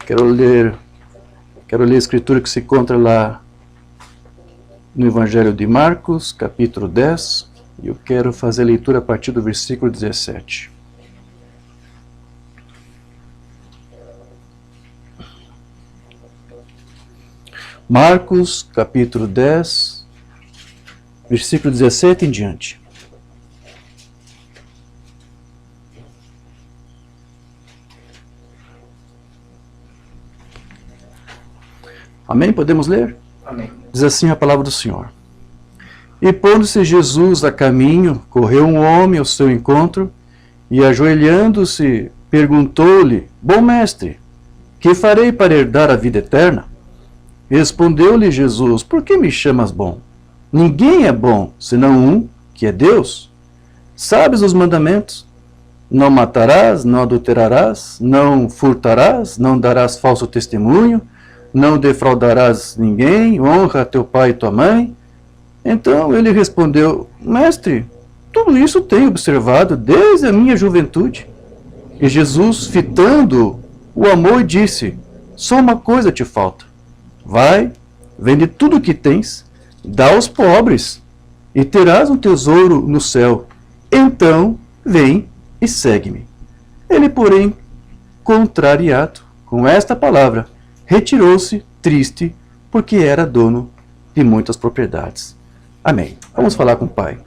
Quero ler a escritura que se encontra lá no Evangelho de Marcos, capítulo 10, e eu quero fazer a leitura a partir do versículo 17. Marcos, capítulo 10, versículo 17 em diante. Amém? Podemos ler? Amém. Diz assim a palavra do Senhor. E pondo-se Jesus a caminho, correu um homem ao seu encontro, e ajoelhando-se, perguntou-lhe: Bom mestre, que farei para herdar a vida eterna? Respondeu-lhe Jesus: Por que me chamas bom? Ninguém é bom, senão um, que é Deus. Sabes os mandamentos? Não matarás, não adulterarás, não furtarás, não darás falso testemunho, não defraudarás ninguém, honra teu pai e tua mãe. Então ele respondeu: Mestre, tudo isso tenho observado desde a minha juventude. E Jesus, fitando, o amou e disse: Só uma coisa te falta. Vai, vende tudo o que tens, dá aos pobres, e terás um tesouro no céu. Então, vem e segue-me. Ele, porém, contrariado com esta palavra, retirou-se triste, porque era dono de muitas propriedades. Amém. Vamos falar com o Pai.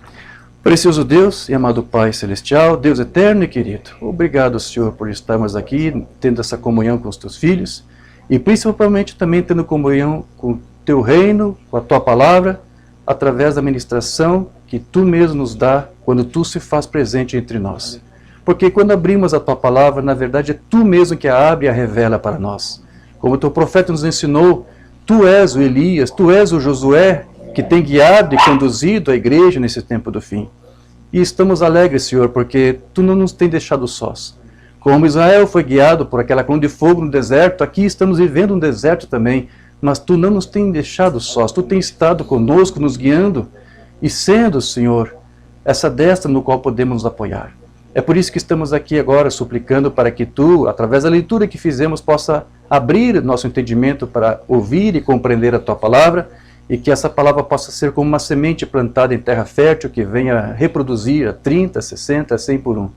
Precioso Deus e amado Pai Celestial, Deus eterno e querido, obrigado, Senhor, por estarmos aqui, tendo essa comunhão com os teus filhos, e principalmente também tendo comunhão com o teu reino, com a tua palavra, através da ministração que tu mesmo nos dá, quando tu se faz presente entre nós. Porque quando abrimos a tua palavra, na verdade é tu mesmo que a abre e a revela para nós. Como o teu profeta nos ensinou, tu és o Elias, tu és o Josué, que tem guiado e conduzido a igreja nesse tempo do fim. E estamos alegres, Senhor, porque tu não nos tem deixado sós. Como Israel foi guiado por aquela coluna de fogo no deserto, aqui estamos vivendo um deserto também, mas tu não nos tem deixado sós, tu tens estado conosco, nos guiando, e sendo, Senhor, essa destra no qual podemos nos apoiar. É por isso que estamos aqui agora suplicando para que tu, através da leitura que fizemos, possa abrir nosso entendimento para ouvir e compreender a tua palavra, e que essa palavra possa ser como uma semente plantada em terra fértil que venha reproduzir a 30, 60, 100 por um.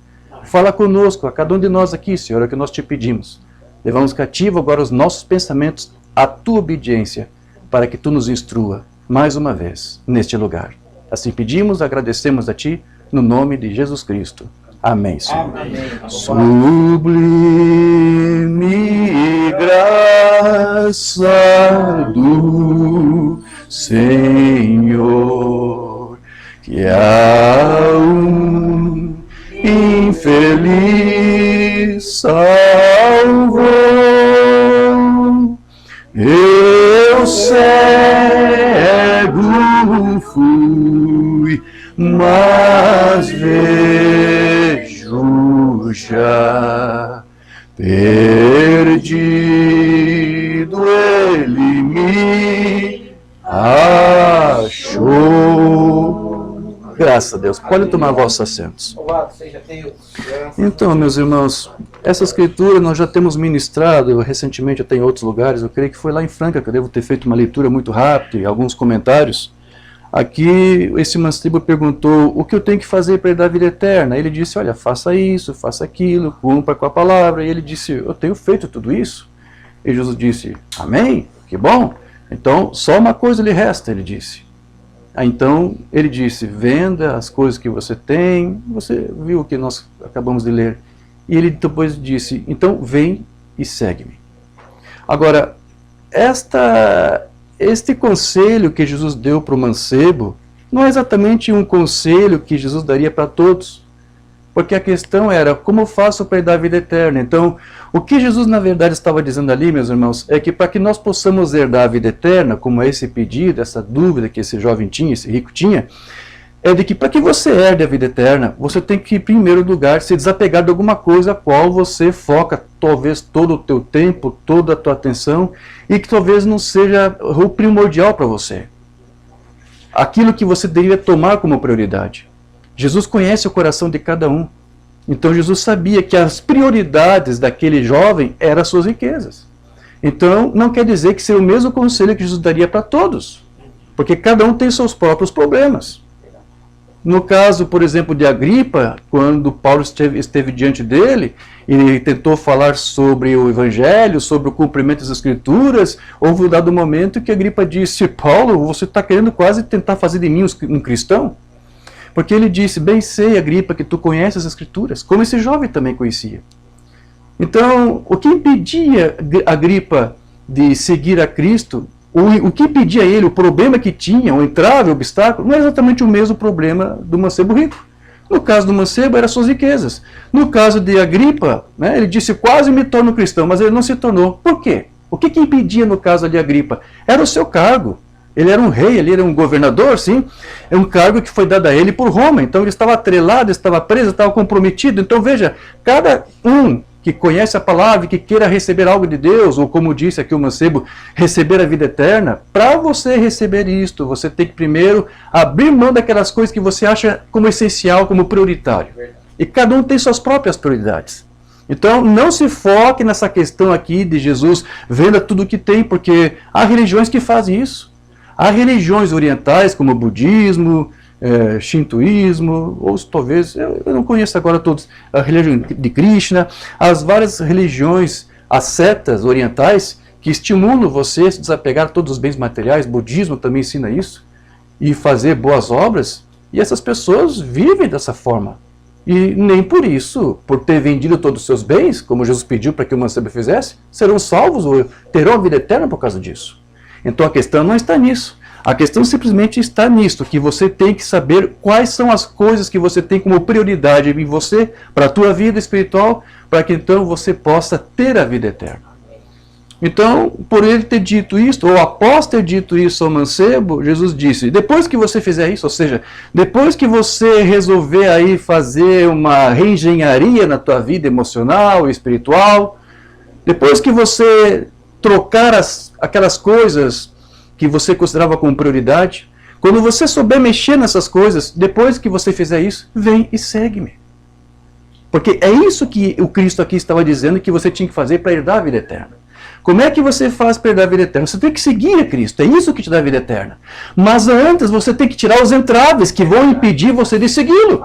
Fala conosco, a cada um de nós aqui, Senhor, é o que nós te pedimos. Levamos cativo agora os nossos pensamentos à tua obediência, para que tu nos instrua mais uma vez neste lugar. Assim pedimos, agradecemos a ti, no nome de Jesus Cristo. Amém, Senhor. Amém. Sublime graça do Senhor, que a um infeliz salvou. Eu cego fui, mas vejo já. Perdido ele me achou. Graças a Deus. Pode tomar vossos assentos. Louvado seja Deus. Então, meus irmãos, essa escritura nós já temos ministrado recentemente até em outros lugares. Eu creio que foi lá em Franca que eu devo ter feito uma leitura muito rápida e alguns comentários. Aqui, esse mancebo perguntou o que eu tenho que fazer para dar a vida eterna. Ele disse, olha, faça isso, faça aquilo, cumpra com a palavra. E ele disse, eu tenho feito tudo isso. E Jesus disse, amém, que bom. Então, só uma coisa lhe resta, ele disse. Então, ele disse, venda as coisas que você tem. Você viu o que nós acabamos de ler. E ele depois disse, então vem e segue-me. Agora, este conselho que Jesus deu para o mancebo não é exatamente um conselho que Jesus daria para todos, porque a questão era, como faço para dar a vida eterna? Então, o que Jesus na verdade estava dizendo ali, meus irmãos, é que para que nós possamos herdar a vida eterna, como é esse pedido, essa dúvida que esse jovem tinha, esse rico tinha, é de que para que você herde a vida eterna, você tem que, em primeiro lugar, se desapegar de alguma coisa a qual você foca talvez todo o teu tempo, toda a tua atenção, e que talvez não seja o primordial para você. Aquilo que você deveria tomar como prioridade. Jesus conhece o coração de cada um. Então Jesus sabia que as prioridades daquele jovem eram as suas riquezas. Então, não quer dizer que seja o mesmo conselho que Jesus daria para todos, porque cada um tem seus próprios problemas. No caso, por exemplo, de Agripa, quando Paulo esteve diante dele, e tentou falar sobre o Evangelho, sobre o cumprimento das Escrituras, houve um dado momento que Agripa disse: Paulo, você está querendo quase tentar fazer de mim um cristão? Porque ele disse: bem sei, Agripa, que tu conheces as Escrituras, como esse jovem também conhecia. Então, o que impedia Agripa de seguir a Cristo, o que impedia ele, o problema que tinha, o entrave, o obstáculo, não é exatamente o mesmo problema do mancebo rico. No caso do mancebo, eram suas riquezas. No caso de Agripa, né, ele disse: quase me torno cristão, mas ele não se tornou. Por quê? O que impedia no caso de Agripa? Era o seu cargo. Ele era um rei, ele era um governador, sim. É um cargo que foi dado a ele por Roma. Então ele estava atrelado, estava preso, estava comprometido. Então veja, cada um que conhece a palavra e que queira receber algo de Deus, ou como disse aqui o mancebo, receber a vida eterna, para você receber isto, você tem que primeiro abrir mão daquelas coisas que você acha como essencial, como prioritário. E cada um tem suas próprias prioridades. Então, não se foque nessa questão aqui de Jesus, venda tudo o que tem, porque há religiões que fazem isso. Há religiões orientais, como o budismo, shintoísmo, ou talvez, eu não conheço agora todos, a religião de Krishna, as várias religiões, as setas orientais, que estimulam você a se desapegar de todos os bens materiais. O budismo também ensina isso, e fazer boas obras, e essas pessoas vivem dessa forma. E nem por isso, por ter vendido todos os seus bens, como Jesus pediu para que o mancebo fizesse, serão salvos ou terão a vida eterna por causa disso. Então a questão não está nisso. A questão simplesmente está nisto, que você tem que saber quais são as coisas que você tem como prioridade em você, para a tua vida espiritual, para que então você possa ter a vida eterna. Então, por ele ter dito isso, ou após ter dito isso ao mancebo, Jesus disse: depois que você fizer isso, ou seja, depois que você resolver aí fazer uma reengenharia na tua vida emocional e espiritual, depois que você trocar aquelas coisas que você considerava como prioridade, quando você souber mexer nessas coisas, depois que você fizer isso, vem e segue-me. Porque é isso que o Cristo aqui estava dizendo que você tinha que fazer para herdar a vida eterna. Como é que você faz para herdar a vida eterna? Você tem que seguir a Cristo, é isso que te dá a vida eterna. Mas antes você tem que tirar os entraves que vão impedir você de segui-lo.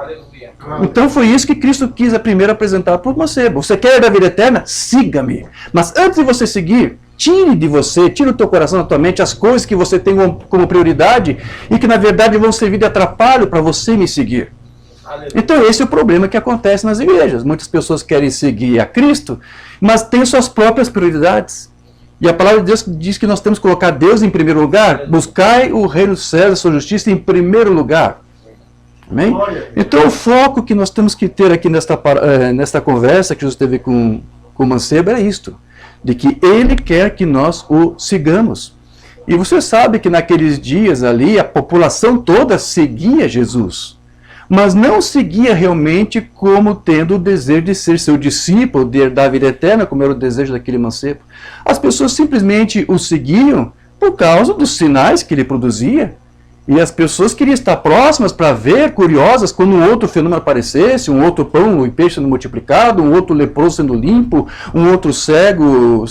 Então foi isso que Cristo quis primeiro apresentar para o mancebo. Você quer herdar a vida eterna? Siga-me. Mas antes de você seguir, tire de você, tire do teu coração, da tua mente, as coisas que você tem como prioridade e que na verdade vão servir de atrapalho para você me seguir. Então esse é o problema que acontece nas igrejas. Muitas pessoas querem seguir a Cristo, mas têm suas próprias prioridades. E a palavra de Deus diz que nós temos que colocar Deus em primeiro lugar. Buscai o reino dos céus, a sua justiça em primeiro lugar. Amém? Então o foco que nós temos que ter aqui nesta conversa que Jesus teve com o mancebo é isto, de que ele quer que nós o sigamos. E você sabe que naqueles dias ali a população toda seguia Jesus, mas não seguia realmente como tendo o desejo de ser seu discípulo, de herdar a vida eterna, como era o desejo daquele mancebo. As pessoas simplesmente o seguiam por causa dos sinais que ele produzia. E as pessoas queriam estar próximas para ver, curiosas, quando um outro fenômeno aparecesse, um outro pão e peixe sendo multiplicado, um outro leproso sendo limpo, um outro cego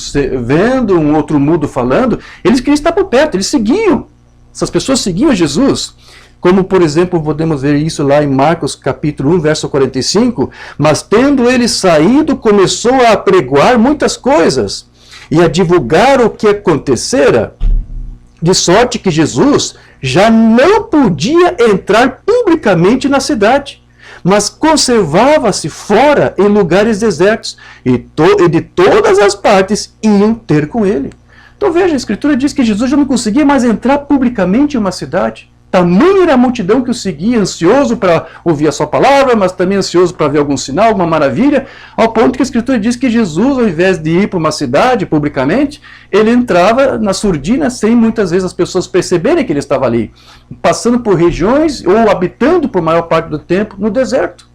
vendo, um outro mudo falando. Eles queriam estar por perto, eles seguiam. Essas pessoas seguiam Jesus. Como, por exemplo, podemos ver isso lá em Marcos capítulo 1, verso 45. Mas tendo ele saído, começou a apregoar muitas coisas e a divulgar o que acontecera, de sorte que Jesus já não podia entrar publicamente na cidade, mas conservava-se fora em lugares desertos, e de todas as partes iam ter com ele. Então veja, a Escritura diz que Jesus já não conseguia mais entrar publicamente em uma cidade. Tamanha era a multidão que o seguia, ansioso para ouvir a sua palavra, mas também ansioso para ver algum sinal, alguma maravilha, ao ponto que a Escritura diz que Jesus, ao invés de ir para uma cidade publicamente, ele entrava na surdina sem muitas vezes as pessoas perceberem que ele estava ali, passando por regiões ou habitando por maior parte do tempo no deserto.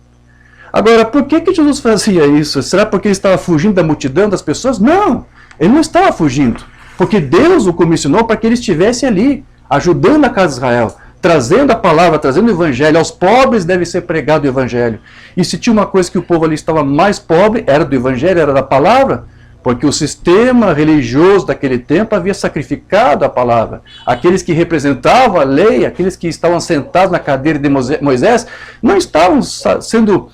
Agora, por que Jesus fazia isso? Será porque ele estava fugindo da multidão das pessoas? Não, ele não estava fugindo, porque Deus o comissionou para que ele estivesse ali, ajudando a casa de Israel, trazendo a palavra, trazendo o evangelho. Aos pobres deve ser pregado o evangelho. E se tinha uma coisa que o povo ali estava mais pobre, era do evangelho, era da palavra, porque o sistema religioso daquele tempo havia sacrificado a palavra. Aqueles que representavam a lei, aqueles que estavam sentados na cadeira de Moisés, não estavam sendo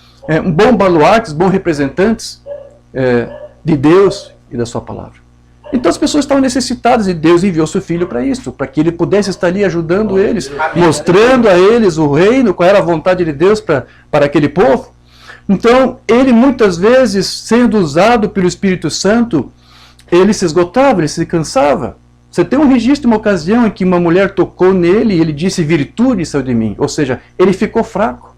bons baluartes, bons representantes de Deus e da sua palavra. Então as pessoas estavam necessitadas e Deus enviou seu Filho para isso, para que ele pudesse estar ali ajudando eles, mostrando a eles o reino, qual era a vontade de Deus para aquele povo. Então, ele muitas vezes, sendo usado pelo Espírito Santo, ele se esgotava, ele se cansava. Você tem um registro, uma ocasião em que uma mulher tocou nele e ele disse, virtude saiu de mim. Ou seja, ele ficou fraco.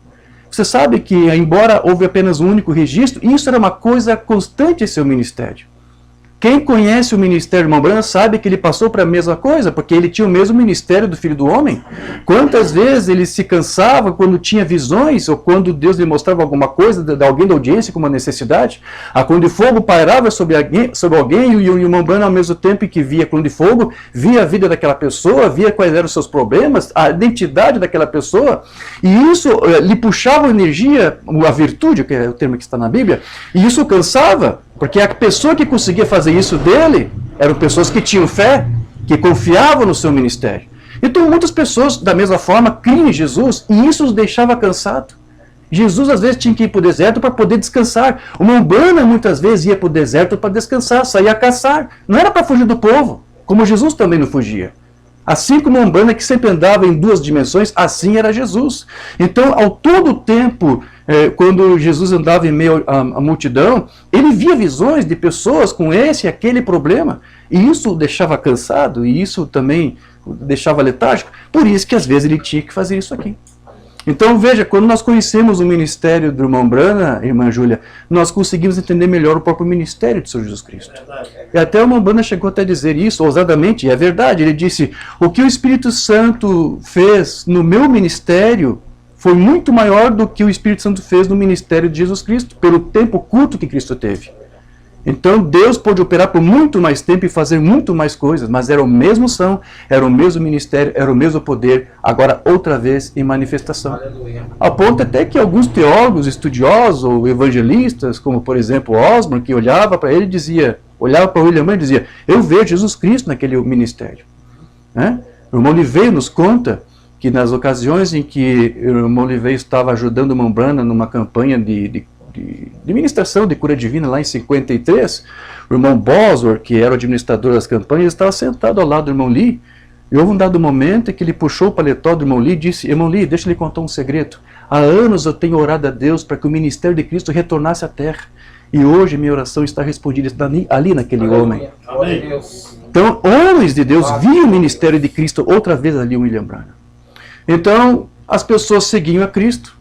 Você sabe que, embora houve apenas um único registro, isso era uma coisa constante em seu ministério. Quem conhece o ministério de irmão Branham sabe que ele passou para a mesma coisa, porque ele tinha o mesmo ministério do Filho do Homem. Quantas vezes ele se cansava quando tinha visões, ou quando Deus lhe mostrava alguma coisa de alguém da audiência com uma necessidade. A coluna de fogo pairava sobre alguém e o irmão Branham, ao mesmo tempo que via a coluna de fogo, via a vida daquela pessoa, via quais eram os seus problemas, a identidade daquela pessoa, e isso lhe puxava energia, a virtude, que é o termo que está na Bíblia, e isso cansava. Porque a pessoa que conseguia fazer isso dele eram pessoas que tinham fé, que confiavam no seu ministério. Então muitas pessoas, da mesma forma, criam em Jesus e isso os deixava cansado. Jesus às vezes tinha que ir para o deserto para poder descansar. Uma umbanda muitas vezes ia para o deserto para descansar, saía a caçar. Não era para fugir do povo, como Jesus também não fugia. Assim como a umbanda que sempre andava em duas dimensões, assim era Jesus. Então, ao todo tempo, quando Jesus andava em meio à multidão, ele via visões de pessoas com esse e aquele problema. E isso o deixava cansado, e isso também o deixava letárgico. Por isso que às vezes ele tinha que fazer isso aqui. Então veja, quando nós conhecemos o ministério do irmão Branham, irmã Júlia, nós conseguimos entender melhor o próprio ministério de Senhor Jesus Cristo. E até o irmão Branham chegou até a dizer isso, ousadamente, e é verdade, ele disse, o que o Espírito Santo fez no meu ministério foi muito maior do que o Espírito Santo fez no ministério de Jesus Cristo, pelo tempo curto que Cristo teve. Então Deus pôde operar por muito mais tempo e fazer muito mais coisas, mas era o mesmo unção, era o mesmo ministério, era o mesmo poder, agora outra vez em manifestação. Aleluia. Ao ponto até que alguns teólogos, estudiosos ou evangelistas, como por exemplo Osborne, que olhava para ele e dizia, olhava para William Branham e dizia, eu vejo Jesus Cristo naquele ministério. O irmão Oliveira nos conta que nas ocasiões em que o irmão Oliveira estava ajudando o irmão Branham numa campanha de ministração de cura divina lá em 53, o irmão Bosworth, que era o administrador das campanhas, estava sentado ao lado do irmão Lee, e houve um dado momento em que ele puxou o paletó do irmão Lee e disse, irmão Lee, deixa eu lhe contar um segredo, há anos eu tenho orado a Deus para que o ministério de Cristo retornasse à terra, e hoje minha oração está respondida, está ali naquele homem. Amém. Então, homens de Deus viam o ministério de Cristo outra vez ali, o William Branham. Então, as pessoas seguiam a Cristo,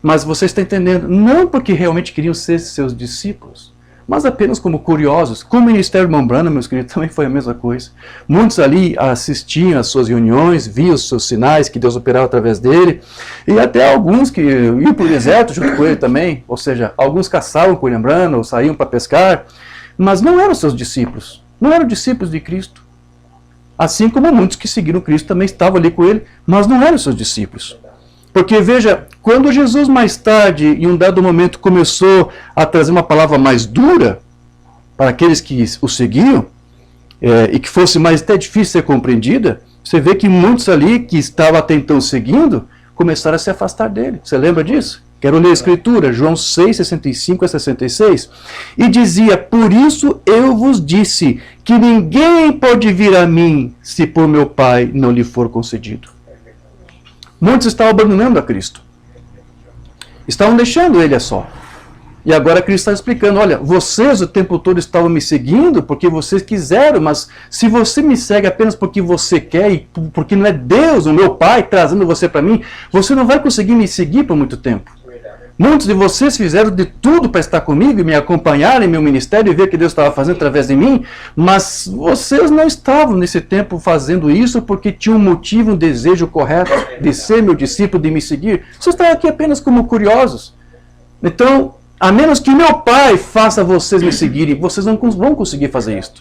mas você está entendendo, não porque realmente queriam ser seus discípulos, mas apenas como curiosos. Com o ministério do irmão Branham, meus queridos, também foi a mesma coisa. Muitos ali assistiam às suas reuniões, viam os seus sinais que Deus operava através dele, e até alguns que iam para o deserto junto com ele também, ou seja, alguns caçavam com o William Branham, ou saíam para pescar, mas não eram seus discípulos, não eram discípulos de Cristo. Assim como muitos que seguiram Cristo também estavam ali com ele, mas não eram seus discípulos. Porque, veja, quando Jesus mais tarde, em um dado momento, começou a trazer uma palavra mais dura para aqueles que o seguiam, e que fosse mais até difícil ser compreendida, você vê que muitos ali que estavam até então seguindo, começaram a se afastar dele. Você lembra disso? Quero ler a Escritura, João 6, 65 a 66. E dizia, por isso eu vos disse, que ninguém pode vir a mim, se por meu Pai não lhe for concedido. Muitos estavam abandonando a Cristo. Estavam deixando ele a só. E agora Cristo está explicando, olha, vocês o tempo todo estavam me seguindo porque vocês quiseram, mas se você me segue apenas porque você quer e porque não é Deus, o meu Pai, trazendo você para mim, você não vai conseguir me seguir por muito tempo. Muitos de vocês fizeram de tudo para estar comigo e me acompanhar em meu ministério e ver o que Deus estava fazendo através de mim, mas vocês não estavam nesse tempo fazendo isso porque tinham um motivo, um desejo correto de ser meu discípulo, de me seguir. Vocês estão aqui apenas como curiosos. Então, a menos que meu Pai faça vocês me seguirem, vocês não vão conseguir fazer isso.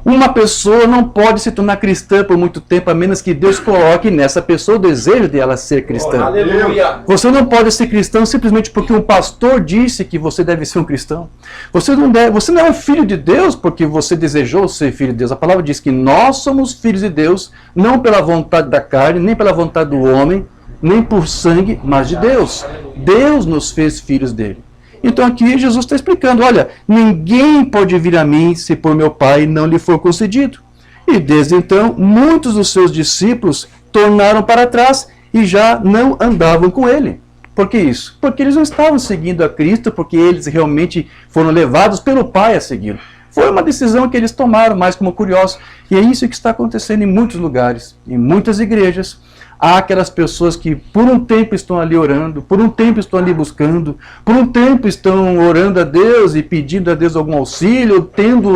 Uma pessoa não pode se tornar cristã por muito tempo, a menos que Deus coloque nessa pessoa o desejo de ela ser cristã. Aleluia. Você não pode ser cristão simplesmente porque um pastor disse que você deve ser um cristão. Você não é um filho de Deus porque você desejou ser filho de Deus. A palavra diz que nós somos filhos de Deus, não pela vontade da carne, nem pela vontade do homem, nem por sangue, mas de Deus. Deus nos fez filhos dele. Então aqui Jesus está explicando, olha, ninguém pode vir a mim se por meu Pai não lhe for concedido. E desde então, muitos dos seus discípulos tornaram para trás e já não andavam com ele. Por que isso? Porque eles não estavam seguindo a Cristo, porque eles realmente foram levados pelo Pai a segui-lo. Foi uma decisão que eles tomaram, mais como curiosos. E é isso que está acontecendo em muitos lugares, em muitas igrejas. Há aquelas pessoas que por um tempo estão ali orando, por um tempo estão ali buscando, por um tempo estão orando a Deus e pedindo a Deus algum auxílio,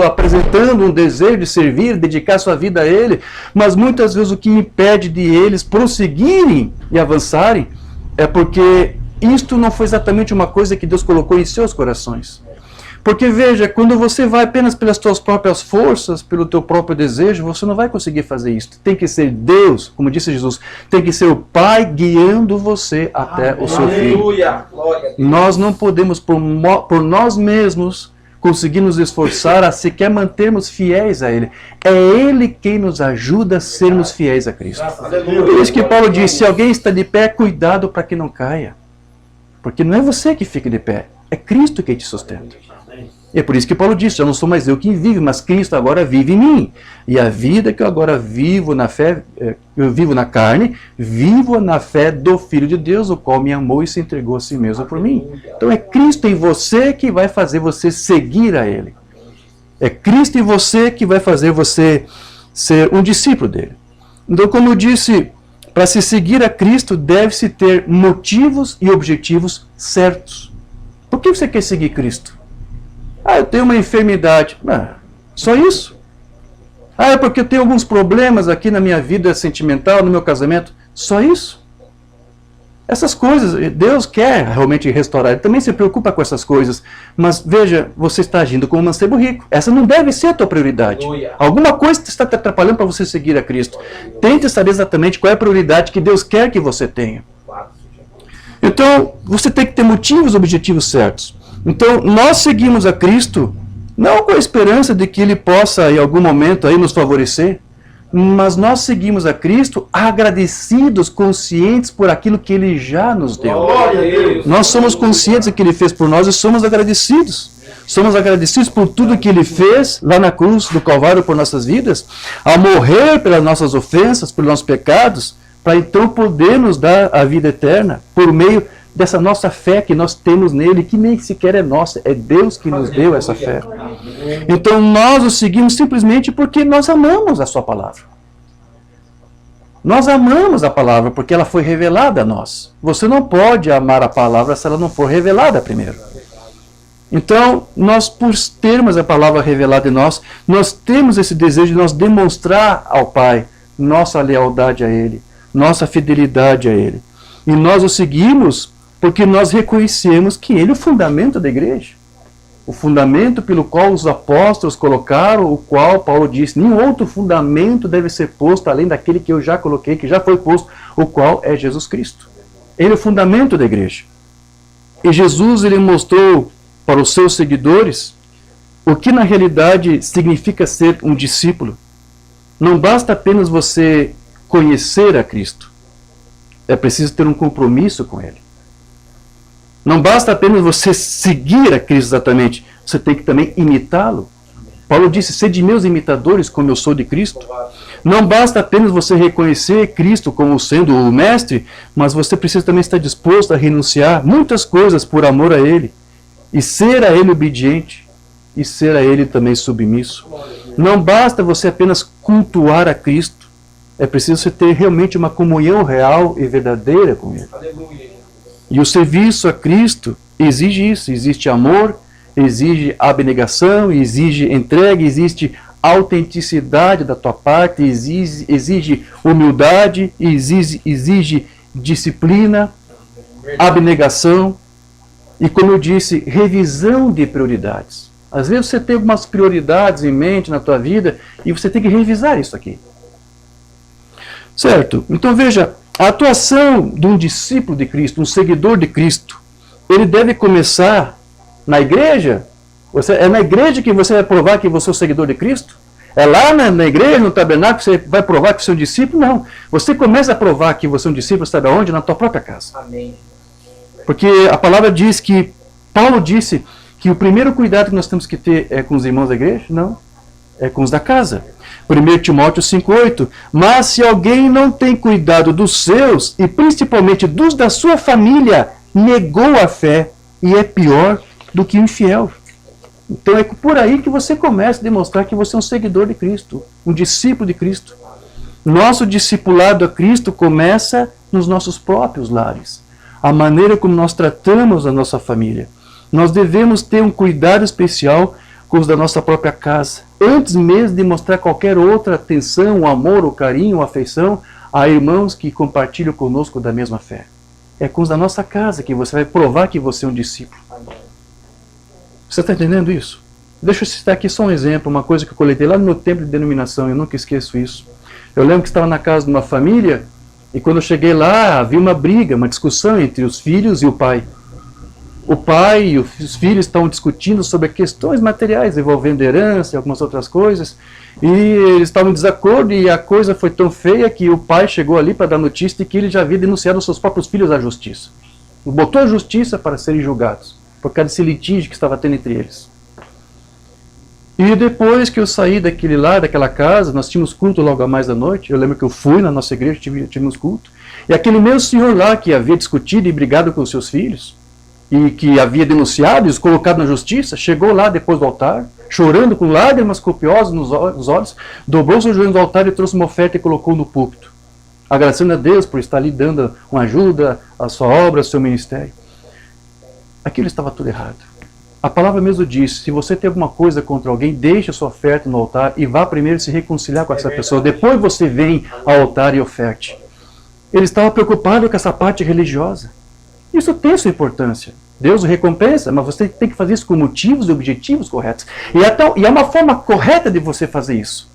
apresentando um desejo de servir, dedicar sua vida a Ele, mas muitas vezes o que impede de eles prosseguirem e avançarem é porque isto não foi exatamente uma coisa que Deus colocou em seus corações. Porque veja, quando você vai apenas pelas suas próprias forças, pelo teu próprio desejo, você não vai conseguir fazer isso. Tem que ser Deus, como disse Jesus, tem que ser o Pai guiando você até o seu fim. Nós não podemos, por nós mesmos, conseguir nos esforçar a sequer mantermos fiéis a Ele. É Ele quem nos ajuda a sermos fiéis a Cristo. Por isso que Paulo diz, se alguém está de pé, cuidado para que não caia. Porque não é você que fica de pé, é Cristo que te sustenta. E é por isso que Paulo disse, já não sou mais eu quem vive, mas Cristo agora vive em mim. E a vida que eu agora vivo na fé, eu vivo na carne, vivo na fé do Filho de Deus, o qual me amou e se entregou a si mesmo por mim. Então é Cristo em você que vai fazer você seguir a Ele. É Cristo em você que vai fazer você ser um discípulo dele. Então, como eu disse, para se seguir a Cristo, deve-se ter motivos e objetivos certos. Por que você quer seguir Cristo? Ah, eu tenho uma enfermidade. Ah, só isso? Ah, é porque eu tenho alguns problemas aqui na minha vida sentimental, no meu casamento. Só isso? Essas coisas, Deus quer realmente restaurar. Ele também se preocupa com essas coisas. Mas veja, você está agindo como um mancebo rico. Essa não deve ser a tua prioridade. Alguma coisa está te atrapalhando para você seguir a Cristo. Tente saber exatamente qual é a prioridade que Deus quer que você tenha. Então, você tem que ter motivos e objetivos certos. Então, nós seguimos a Cristo, não com a esperança de que Ele possa, em algum momento, aí nos favorecer, mas nós seguimos a Cristo agradecidos, conscientes por aquilo que Ele já nos deu. Nós somos conscientes do que Ele fez por nós e somos agradecidos. Somos agradecidos por tudo que Ele fez lá na cruz do Calvário por nossas vidas, ao morrer pelas nossas ofensas, pelos nossos pecados, para então poder nos dar a vida eterna por meio dessa nossa fé que nós temos nele, que nem sequer é nossa, é Deus que nos deu essa fé. Então nós o seguimos simplesmente porque nós amamos a sua palavra. Nós amamos a palavra porque ela foi revelada a nós. Você não pode amar a palavra se ela não for revelada primeiro. Então, nós, por termos a palavra revelada em nós, nós temos esse desejo de nós demonstrar ao Pai nossa lealdade a Ele, nossa fidelidade a Ele. E nós o seguimos porque nós reconhecemos que Ele é o fundamento da igreja. O fundamento pelo qual os apóstolos colocaram, o qual Paulo disse, nenhum outro fundamento deve ser posto além daquele que eu já coloquei, que já foi posto, o qual é Jesus Cristo. Ele é o fundamento da igreja. E Jesus, ele mostrou para os seus seguidores o que na realidade significa ser um discípulo. Não basta apenas você conhecer a Cristo. É preciso ter um compromisso com Ele. Não basta apenas você seguir a Cristo exatamente, você tem que também imitá-lo. Paulo disse, sede meus imitadores como eu sou de Cristo. Não basta apenas você reconhecer Cristo como sendo o mestre, mas você precisa também estar disposto a renunciar muitas coisas por amor a Ele, e ser a Ele obediente, e ser a Ele também submisso. Não basta você apenas cultuar a Cristo, é preciso você ter realmente uma comunhão real e verdadeira com Ele. E o serviço a Cristo exige isso, existe amor, exige abnegação, exige entrega, existe autenticidade da tua parte, exige humildade, exige disciplina, abnegação e, como eu disse, revisão de prioridades. Às vezes você tem algumas prioridades em mente na tua vida e você tem que revisar isso aqui. Certo? Então veja, a atuação de um discípulo de Cristo, um seguidor de Cristo, ele deve começar na igreja. É na igreja que você vai provar que você é o seguidor de Cristo? É lá na igreja, no tabernáculo, que você vai provar que você é um discípulo? Não. Você começa a provar que você é um discípulo, sabe aonde? Na tua própria casa. Amém. Porque a palavra diz que, Paulo disse que o primeiro cuidado que nós temos que ter é com os irmãos da igreja? Não. É com os da casa. 1 Timóteo 5,8. Mas se alguém não tem cuidado dos seus, e principalmente dos da sua família, negou a fé e é pior do que o infiel. Então é por aí que você começa a demonstrar que você é um seguidor de Cristo, um discípulo de Cristo. Nosso discipulado a Cristo começa nos nossos próprios lares. A maneira como nós tratamos a nossa família. Nós devemos ter um cuidado especial com os da nossa própria casa, antes mesmo de mostrar qualquer outra atenção, amor, ou carinho, ou afeição a irmãos que compartilham conosco da mesma fé. É com os da nossa casa que você vai provar que você é um discípulo. Você está entendendo isso? Deixa eu citar aqui só um exemplo, uma coisa que eu coletei lá no meu tempo de denominação, eu nunca esqueço isso. Eu lembro que estava na casa de uma família, e quando eu cheguei lá, havia uma briga, uma discussão entre os filhos e o pai. O pai e os filhos estão discutindo sobre questões materiais, envolvendo herança e algumas outras coisas, e eles estavam em desacordo, e a coisa foi tão feia que o pai chegou ali para dar notícia de que ele já havia denunciado os seus próprios filhos à justiça. Botou a justiça para serem julgados, por causa desse litígio que estava tendo entre eles. E depois que eu saí daquela casa, nós tínhamos culto logo a mais da noite, eu lembro que eu fui na nossa igreja, tínhamos culto, e aquele mesmo senhor lá que havia discutido e brigado com os seus filhos, e que havia denunciado e os colocado na justiça, chegou lá depois do altar, chorando com lágrimas copiosas nos olhos, dobrou seus joelhos no altar e trouxe uma oferta e colocou no púlpito, agradecendo a Deus por estar lhe dando uma ajuda à sua obra, ao seu ministério. Aquilo estava tudo errado. A palavra mesmo diz, se você tem alguma coisa contra alguém, deixe a sua oferta no altar e vá primeiro se reconciliar com essa pessoa. Depois você vem ao altar e oferte. Ele estava preocupado com essa parte religiosa. Isso tem sua importância. Deus o recompensa, mas você tem que fazer isso com motivos e objetivos corretos. E é uma forma correta de você fazer isso.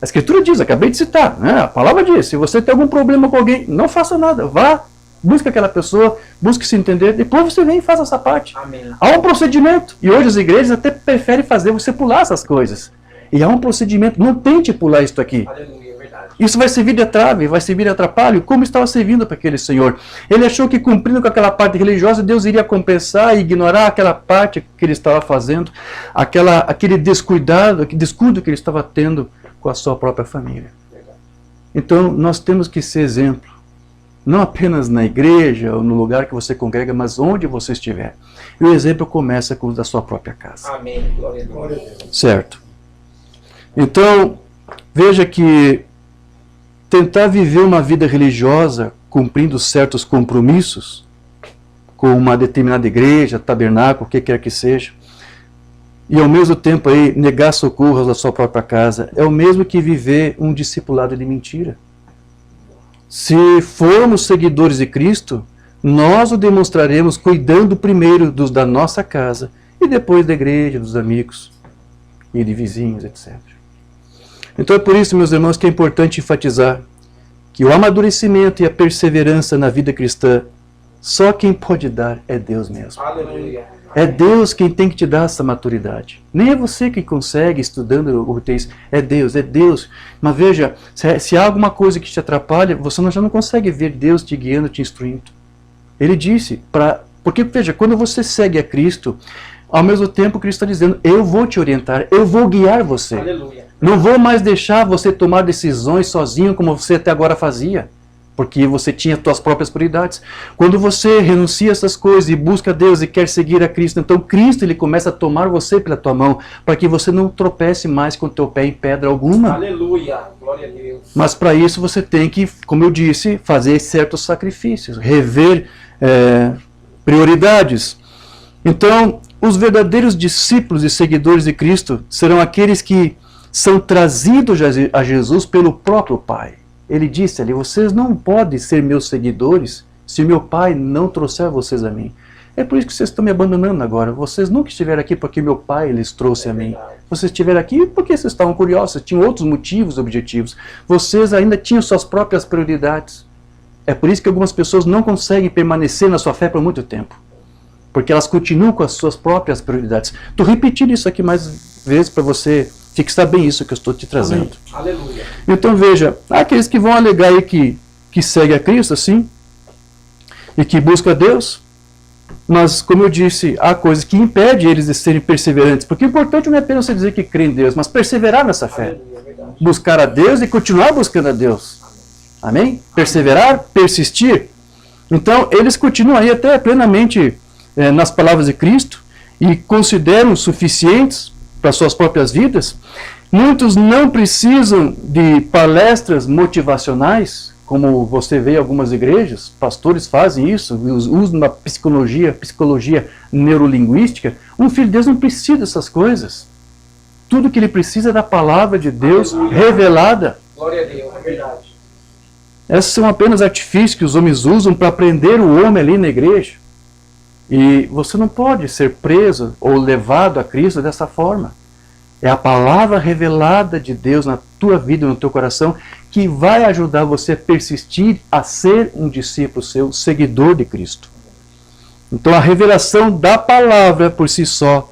A Escritura diz, acabei de citar, né? A palavra diz, se você tem algum problema com alguém, não faça nada, vá. Busque aquela pessoa, busque se entender, depois você vem e faz essa parte. Amém. Há um procedimento, e hoje as igrejas até preferem fazer você pular essas coisas. E há um procedimento, não tente pular isso aqui. Aleluia, é verdade. Isso vai servir de trave, vai servir de atrapalho, como estava servindo para aquele senhor. Ele achou que cumprindo com aquela parte religiosa, Deus iria compensar e ignorar aquela parte que ele estava fazendo, aquele descuido que ele estava tendo com a sua própria família. Então, nós temos que ser exemplo. Não apenas na igreja ou no lugar que você congrega, mas onde você estiver. E o exemplo começa com o da sua própria casa. Amém. Glória a Deus. Certo. Então, veja que tentar viver uma vida religiosa cumprindo certos compromissos com uma determinada igreja, tabernáculo, o que quer que seja, e ao mesmo tempo aí negar socorros da sua própria casa, é o mesmo que viver um discipulado de mentira. Se formos seguidores de Cristo, nós o demonstraremos cuidando primeiro dos da nossa casa e depois da igreja, dos amigos e de vizinhos, etc. Então é por isso, meus irmãos, que é importante enfatizar que o amadurecimento e a perseverança na vida cristã, só quem pode dar é Deus mesmo. Aleluia. É Deus quem tem que te dar essa maturidade. Nem é você que consegue estudando o texto. É Deus, é Deus. Mas veja, se há alguma coisa que te atrapalha, você já não consegue ver Deus te guiando, te instruindo. Ele disse, porque veja, quando você segue a Cristo, ao mesmo tempo Cristo está dizendo, eu vou te orientar, eu vou guiar você. Aleluia. Não vou mais deixar você tomar decisões sozinho como você até agora fazia. Porque você tinha suas próprias prioridades. Quando você renuncia a essas coisas e busca Deus e quer seguir a Cristo, então Cristo ele começa a tomar você pela tua mão, para que você não tropece mais com o teu pé em pedra alguma. Aleluia. Glória a Deus. Mas para isso você tem que, como eu disse, fazer certos sacrifícios, rever prioridades. Então, os verdadeiros discípulos e seguidores de Cristo serão aqueles que são trazidos a Jesus pelo próprio Pai. Ele disse ali, vocês não podem ser meus seguidores se meu Pai não trouxer vocês a mim. É por isso que vocês estão me abandonando agora. Vocês nunca estiveram aqui porque meu pai lhes trouxe a mim. Vocês estiveram aqui porque vocês estavam curiosos, tinham outros motivos, objetivos. Vocês ainda tinham suas próprias prioridades. É por isso que algumas pessoas não conseguem permanecer na sua fé por muito tempo. Porque elas continuam com as suas próprias prioridades. Estou repetindo isso aqui mais vezes para você fixar bem isso que eu estou te trazendo. Aleluia. Então veja, há aqueles que vão alegar aí que segue a Cristo, assim, e que busca a Deus, mas, como eu disse, há coisas que impedem eles de serem perseverantes, porque o importante não é apenas você dizer que crê em Deus, mas perseverar nessa fé. Aleluia, Buscar a Deus e continuar buscando a Deus. Amém? Perseverar, persistir. Então, eles continuam aí até plenamente nas palavras de Cristo e consideram suficientes para suas próprias vidas. Muitos não precisam de palestras motivacionais, como você vê em algumas igrejas, pastores fazem isso, usam uma psicologia neurolinguística. Um filho de Deus não precisa dessas coisas. Tudo que ele precisa é da palavra de Deus revelada. Glória a Deus, é verdade. Esses são apenas artifícios que os homens usam para prender o homem ali na igreja. E você não pode ser preso ou levado a Cristo dessa forma. É a palavra revelada de Deus na tua vida, no teu coração, que vai ajudar você a persistir a ser um discípulo seu, seguidor de Cristo. Então a revelação da palavra por si só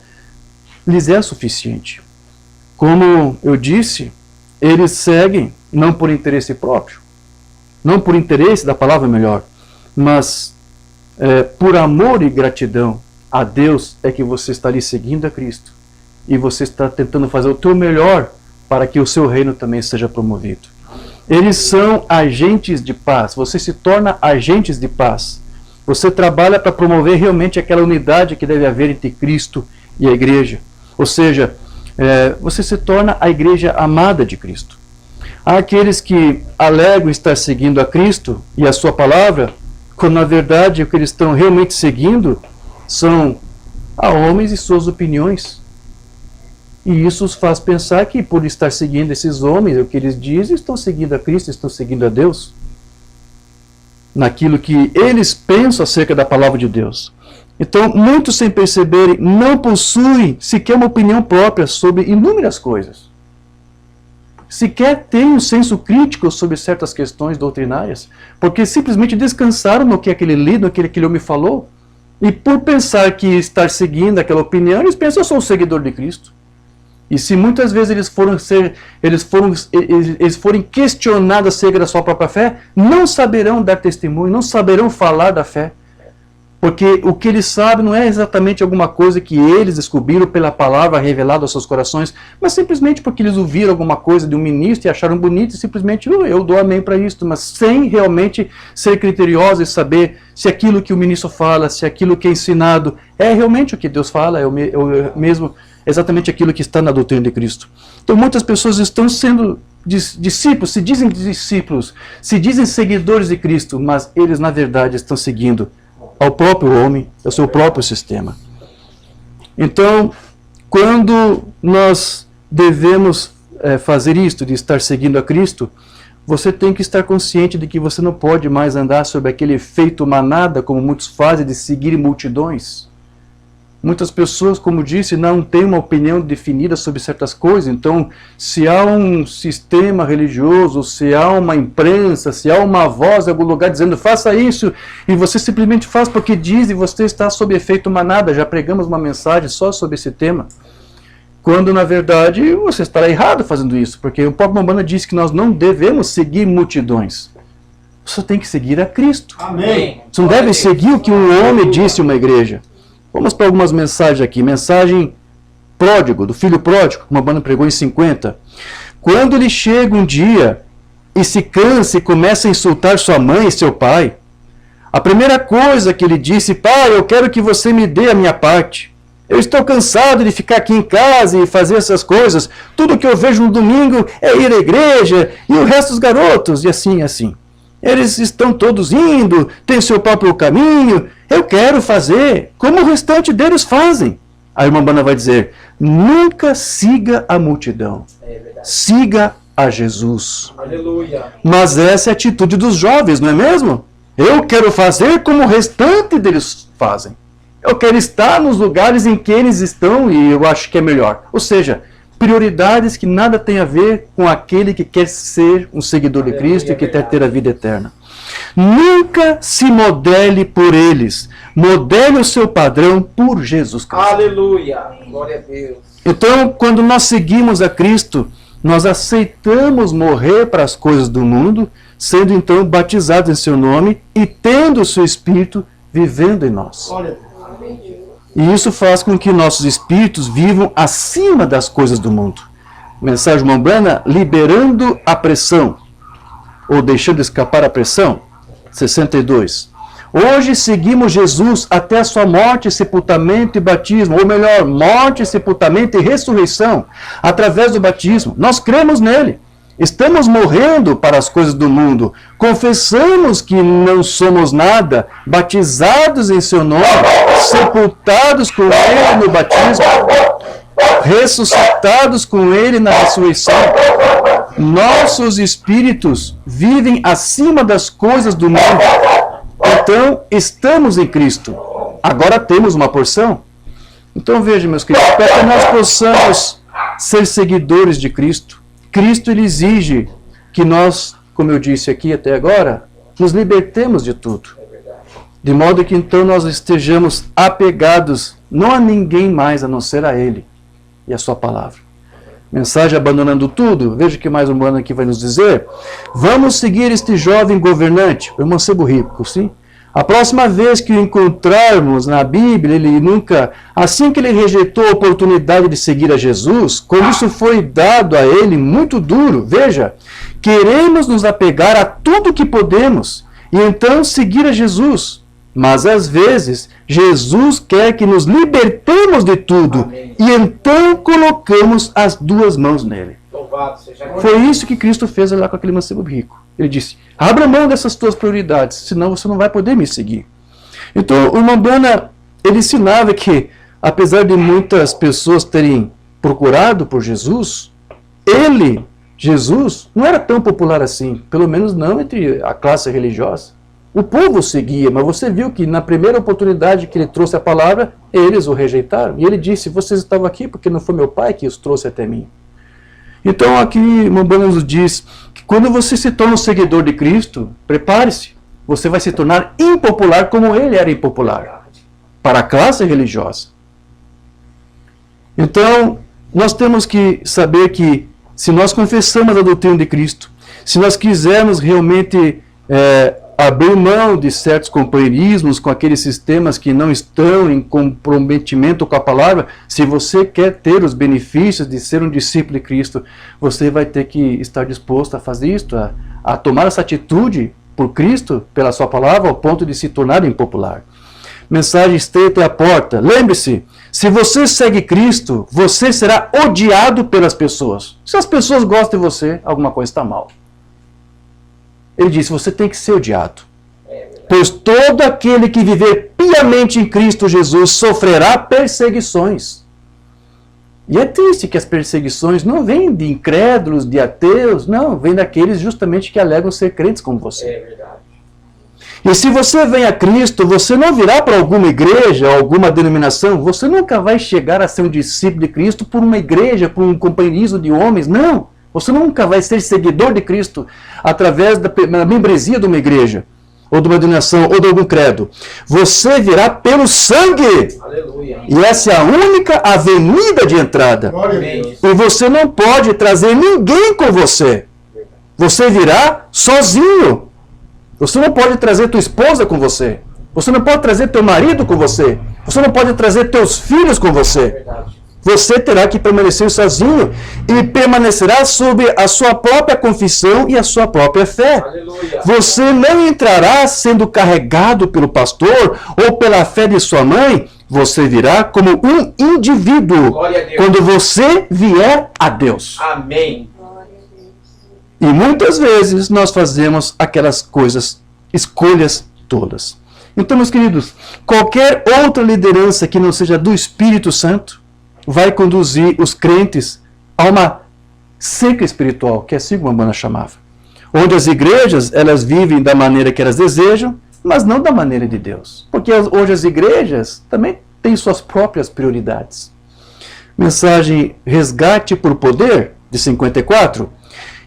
lhes é suficiente. Como eu disse, eles seguem não por interesse próprio, não por interesse da palavra melhor, mas por amor e gratidão a Deus é que você está ali seguindo a Cristo. E você está tentando fazer o teu melhor para que o seu reino também seja promovido. Eles são agentes de paz. Você se torna agentes de paz. Você trabalha para promover realmente aquela unidade que deve haver entre Cristo e a igreja. Ou seja, você se torna a igreja amada de Cristo. Há aqueles que alegam estar seguindo a Cristo e a sua palavra, quando na verdade o que eles estão realmente seguindo são a homens e suas opiniões. E isso os faz pensar que por estar seguindo esses homens, o que eles dizem, estão seguindo a Cristo, estão seguindo a Deus. Naquilo que eles pensam acerca da palavra de Deus. Então, muitos sem perceberem, não possuem sequer uma opinião própria sobre inúmeras coisas. Sequer têm um senso crítico sobre certas questões doutrinárias, porque simplesmente descansaram no que aquele líder, no que aquele homem falou, e por pensar que estar seguindo aquela opinião, eles pensam, eu sou um seguidor de Cristo. E se muitas vezes eles forem questionados acerca da sua própria fé, não saberão dar testemunho, não saberão falar da fé. Porque o que eles sabem não é exatamente alguma coisa que eles descobriram pela palavra revelada aos seus corações, mas simplesmente porque eles ouviram alguma coisa de um ministro e acharam bonito e simplesmente eu dou amém para isso, mas sem realmente ser criteriosos e saber se aquilo que o ministro fala, se aquilo que é ensinado é realmente o que Deus fala, é o mesmo exatamente aquilo que está na doutrina de Cristo. Então muitas pessoas estão sendo discípulos, se dizem seguidores de Cristo, mas eles na verdade estão seguindo ao próprio homem, ao seu próprio sistema. Então, quando nós devemos fazer isto, de estar seguindo a Cristo, você tem que estar consciente de que você não pode mais andar sob aquele efeito manada, como muitos fazem, de seguir multidões. Muitas pessoas, como disse, não têm uma opinião definida sobre certas coisas. Então, se há um sistema religioso, se há uma imprensa, se há uma voz em algum lugar dizendo faça isso, e você simplesmente faz porque diz e você está sob efeito manada. Já pregamos uma mensagem só sobre esse tema. Quando, na verdade, você estará errado fazendo isso, porque o próprio Umbanda diz que nós não devemos seguir multidões. Você tem que seguir a Cristo. Amém. Você não deve seguir o que um homem disse em uma igreja. Vamos para algumas mensagens aqui. Mensagem pródigo, do filho pródigo, uma banda pregou em 50. Quando ele chega um dia e se cansa e começa a insultar sua mãe e seu pai, a primeira coisa que ele disse, pai, eu quero que você me dê a minha parte. Eu estou cansado de ficar aqui em casa e fazer essas coisas. Tudo que eu vejo no domingo é ir à igreja e o resto dos garotos, e assim, assim. Eles estão todos indo, têm seu próprio caminho. Eu quero fazer como o restante deles fazem. A irmã Bana vai dizer, nunca siga a multidão. Siga a Jesus. Aleluia. Mas essa é a atitude dos jovens, não é mesmo? Eu quero fazer como o restante deles fazem. Eu quero estar nos lugares em que eles estão e eu acho que é melhor. Ou seja, prioridades que nada tem a ver com aquele que quer ser um seguidor de Cristo e que quer ter a vida eterna. Nunca se modele por eles. Modele o seu padrão por Jesus Cristo. Aleluia. Glória a Deus. Então, quando nós seguimos a Cristo, nós aceitamos morrer para as coisas do mundo, sendo então batizados em seu nome e tendo o seu Espírito vivendo em nós. E isso faz com que nossos espíritos vivam acima das coisas do mundo. Mensagem Mombrana, liberando a pressão, ou deixando escapar a pressão. 62. Hoje seguimos Jesus até a sua morte, sepultamento e batismo, ou melhor, morte, sepultamento e ressurreição, através do batismo. Nós cremos nele. Estamos morrendo para as coisas do mundo. Confessamos que não somos nada, batizados em seu nome, sepultados com ele no batismo, ressuscitados com ele na ressurreição. Nossos espíritos vivem acima das coisas do mundo. Então, estamos em Cristo. Agora temos uma porção. Então, veja, meus queridos, para que nós possamos ser seguidores de Cristo, Cristo ele exige que nós, como eu disse aqui até agora, nos libertemos de tudo. De modo que então nós estejamos apegados não a ninguém mais a não ser a Ele e a sua palavra. Mensagem abandonando tudo. Veja o que mais um ano aqui vai nos dizer. Vamos seguir este jovem governante, o mancebo rico, sim? A próxima vez que o encontrarmos na Bíblia, ele nunca, assim que ele rejeitou a oportunidade de seguir a Jesus, quando isso foi dado a ele muito duro, veja, queremos nos apegar a tudo que podemos e então seguir a Jesus. Mas às vezes, Jesus quer que nos libertemos de tudo. Amém. E então colocamos as duas mãos nele. Foi isso que Cristo fez lá com aquele mancebo rico. Ele disse, abra mão dessas tuas prioridades, senão você não vai poder me seguir. Então, o Mombrana, ele ensinava que, apesar de muitas pessoas terem procurado por Jesus, ele, Jesus, não era tão popular assim, pelo menos não entre a classe religiosa. O povo seguia, mas você viu que na primeira oportunidade que ele trouxe a palavra, eles o rejeitaram. E ele disse, vocês estavam aqui porque não foi meu pai que os trouxe até mim. Então aqui Mombrana nos diz que quando você se torna um seguidor de Cristo, prepare-se, você vai se tornar impopular como ele era impopular, para a classe religiosa. Então, nós temos que saber que se nós confessamos a doutrina de Cristo, se nós quisermos realmente abrir mão de certos companheirismos com aqueles sistemas que não estão em comprometimento com a palavra, se você quer ter os benefícios de ser um discípulo de Cristo, você vai ter que estar disposto a fazer isto, a tomar essa atitude por Cristo, pela sua palavra, ao ponto de se tornar impopular. Mensagem estreita é a porta. Lembre-se, se você segue Cristo, você será odiado pelas pessoas. Se as pessoas gostam de você, alguma coisa está mal. Ele disse, você tem que ser odiado. Pois todo aquele que viver piamente em Cristo Jesus sofrerá perseguições. E é triste que as perseguições não vêm de incrédulos, de ateus, não, vêm daqueles justamente que alegam ser crentes como você. É verdade. E se você vem a Cristo, você não virá para alguma igreja, alguma denominação, você nunca vai chegar a ser um discípulo de Cristo por uma igreja, por um companheirismo de homens, não. Você nunca vai ser seguidor de Cristo através da membresia de uma igreja, ou de uma denominação, ou de algum credo. Você virá pelo sangue. Aleluia. E essa é a única avenida de entrada. E você não pode trazer ninguém com você. Você virá sozinho. Você não pode trazer tua esposa com você. Você não pode trazer teu marido com você. Você não pode trazer teus filhos com você. Verdade. Você terá que permanecer sozinho e permanecerá sob a sua própria confissão e a sua própria fé. Aleluia. Você não entrará sendo carregado pelo pastor ou pela fé de sua mãe. Você virá como um indivíduo Glória a Deus. quando você vier a Deus. Amém. E muitas vezes nós fazemos aquelas coisas, escolhas todas. Então, meus queridos, qualquer outra liderança que não seja do Espírito Santo vai conduzir os crentes a uma seca espiritual, que assim como a Mombrana chamava. Onde as igrejas, elas vivem da maneira que elas desejam, mas não da maneira de Deus. Porque hoje as igrejas também têm suas próprias prioridades. Mensagem Resgate por Poder, de 54.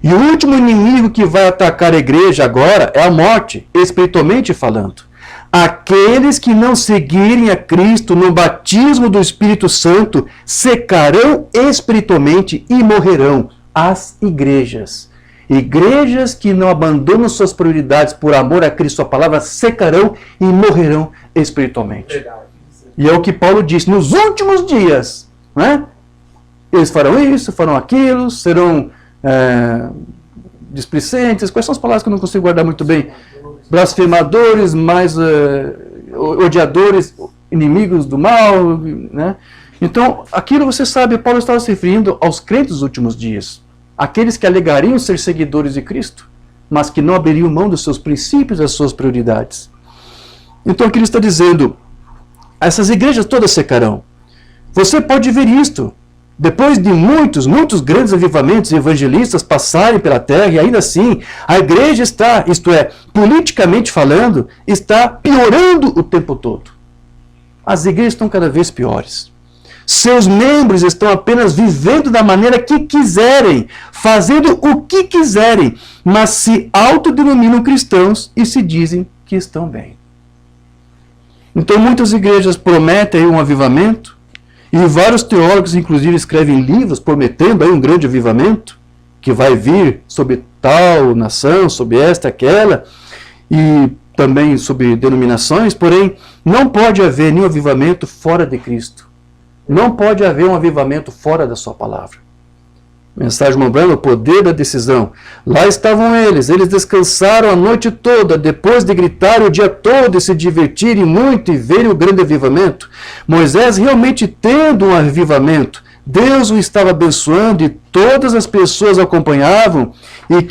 E o último inimigo que vai atacar a igreja agora é a morte, espiritualmente falando. Aqueles que não seguirem a Cristo no batismo do Espírito Santo secarão espiritualmente e morrerão. As igrejas. Igrejas que não abandonam suas prioridades por amor a Cristo, a palavra, secarão e morrerão espiritualmente. Verdade. E é o que Paulo disse, nos últimos dias, né? Eles farão isso, farão aquilo, serão displicentes, quais são as palavras que eu não consigo guardar muito bem? Blasfemadores, mais odiadores, inimigos do mal, né? Então, aquilo você sabe, Paulo estava se referindo aos crentes dos últimos dias, aqueles que alegariam ser seguidores de Cristo, mas que não abririam mão dos seus princípios, das suas prioridades. Então, aqui ele está dizendo, essas igrejas todas secarão. Você pode ver isto. Depois de muitos grandes avivamentos e evangelistas passarem pela terra, e ainda assim, a igreja está, isto é, politicamente falando, está piorando o tempo todo. As igrejas estão cada vez piores. Seus membros estão apenas vivendo da maneira que quiserem, fazendo o que quiserem, mas se autodenominam cristãos e se dizem que estão bem. Então muitas igrejas prometem um avivamento, e vários teólogos, inclusive, escrevem livros prometendo aí um grande avivamento, que vai vir sobre tal nação, sobre esta, aquela, e também sobre denominações, porém, não pode haver nenhum avivamento fora de Cristo. Não pode haver um avivamento fora da sua palavra. Mensagem Mombrana, o poder da decisão. Lá estavam eles descansaram a noite toda, depois de gritar o dia todo e se divertirem muito e verem o grande avivamento. Moisés realmente tendo um avivamento, Deus o estava abençoando e todas as pessoas acompanhavam. E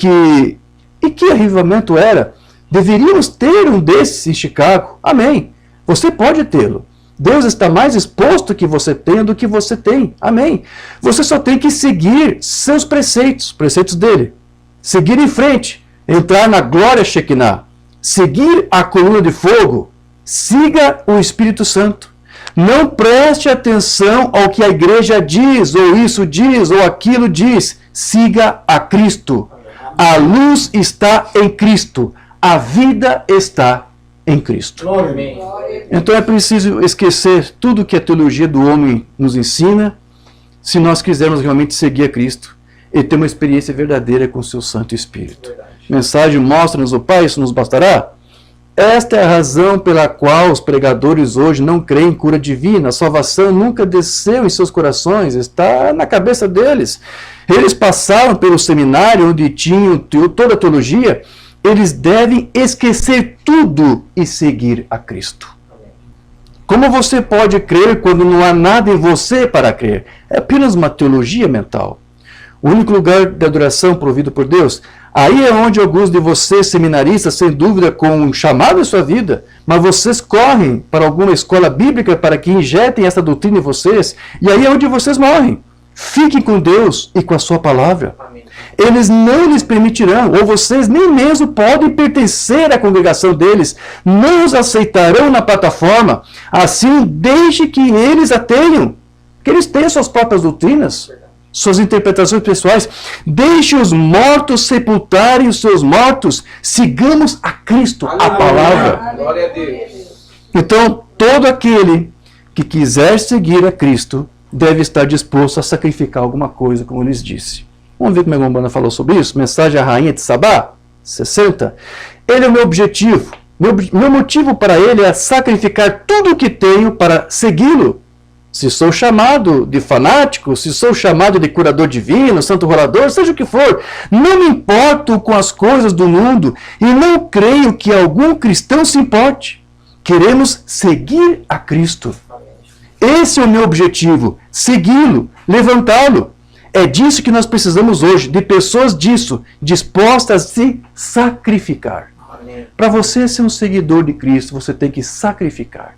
que avivamento era? Deveríamos ter um desses em Chicago. Amém. Você pode tê-lo. Deus está mais exposto que você tenha do que você tem. Amém. Você só tem que seguir seus preceitos, preceitos dele. Seguir em frente, entrar na glória Shekinah. Seguir a coluna de fogo. Siga o Espírito Santo. Não preste atenção ao que a igreja diz, ou isso diz, ou aquilo diz. Siga a Cristo. A luz está em Cristo. A vida está em Cristo. Então é preciso esquecer tudo que a teologia do homem nos ensina, se nós quisermos realmente seguir a Cristo e ter uma experiência verdadeira com o seu Santo Espírito. Mensagem mostra-nos o Pai, isso nos bastará? Esta é a razão pela qual os pregadores hoje não creem em cura divina. A salvação nunca desceu em seus corações, está na cabeça deles. Eles passaram pelo seminário onde tinham toda a teologia. Eles devem esquecer tudo e seguir a Cristo. Como você pode crer quando não há nada em você para crer? É apenas uma teologia mental. O único lugar de adoração provido por Deus. Aí é onde alguns de vocês, seminaristas, sem dúvida, com um chamado em sua vida, mas vocês correm para alguma escola bíblica para que injetem essa doutrina em vocês, e aí é onde vocês morrem. Fiquem com Deus e com a sua palavra. Amém. Eles não lhes permitirão, ou vocês nem mesmo podem pertencer à congregação deles, não os aceitarão na plataforma, assim deixe que eles a tenham, que eles tenham suas próprias doutrinas, suas interpretações pessoais, deixe os mortos sepultarem os seus mortos, sigamos a Cristo, a palavra. Glória a Deus. Então, todo aquele que quiser seguir a Cristo, deve estar disposto a sacrificar alguma coisa, como eu lhes disse. Vamos ver como a Gombana falou sobre isso? Mensagem à Rainha de Sabá, 60. Ele é o meu objetivo. Meu motivo para ele é sacrificar tudo o que tenho para segui-lo. Se sou chamado de fanático, se sou chamado de curador divino, santo rolador, seja o que for, não me importo com as coisas do mundo e não creio que algum cristão se importe. Queremos seguir a Cristo. Esse é o meu objetivo, segui-lo, levantá-lo. É disso que nós precisamos hoje, de pessoas disso, dispostas a se sacrificar. Para você ser um seguidor de Cristo, você tem que sacrificar.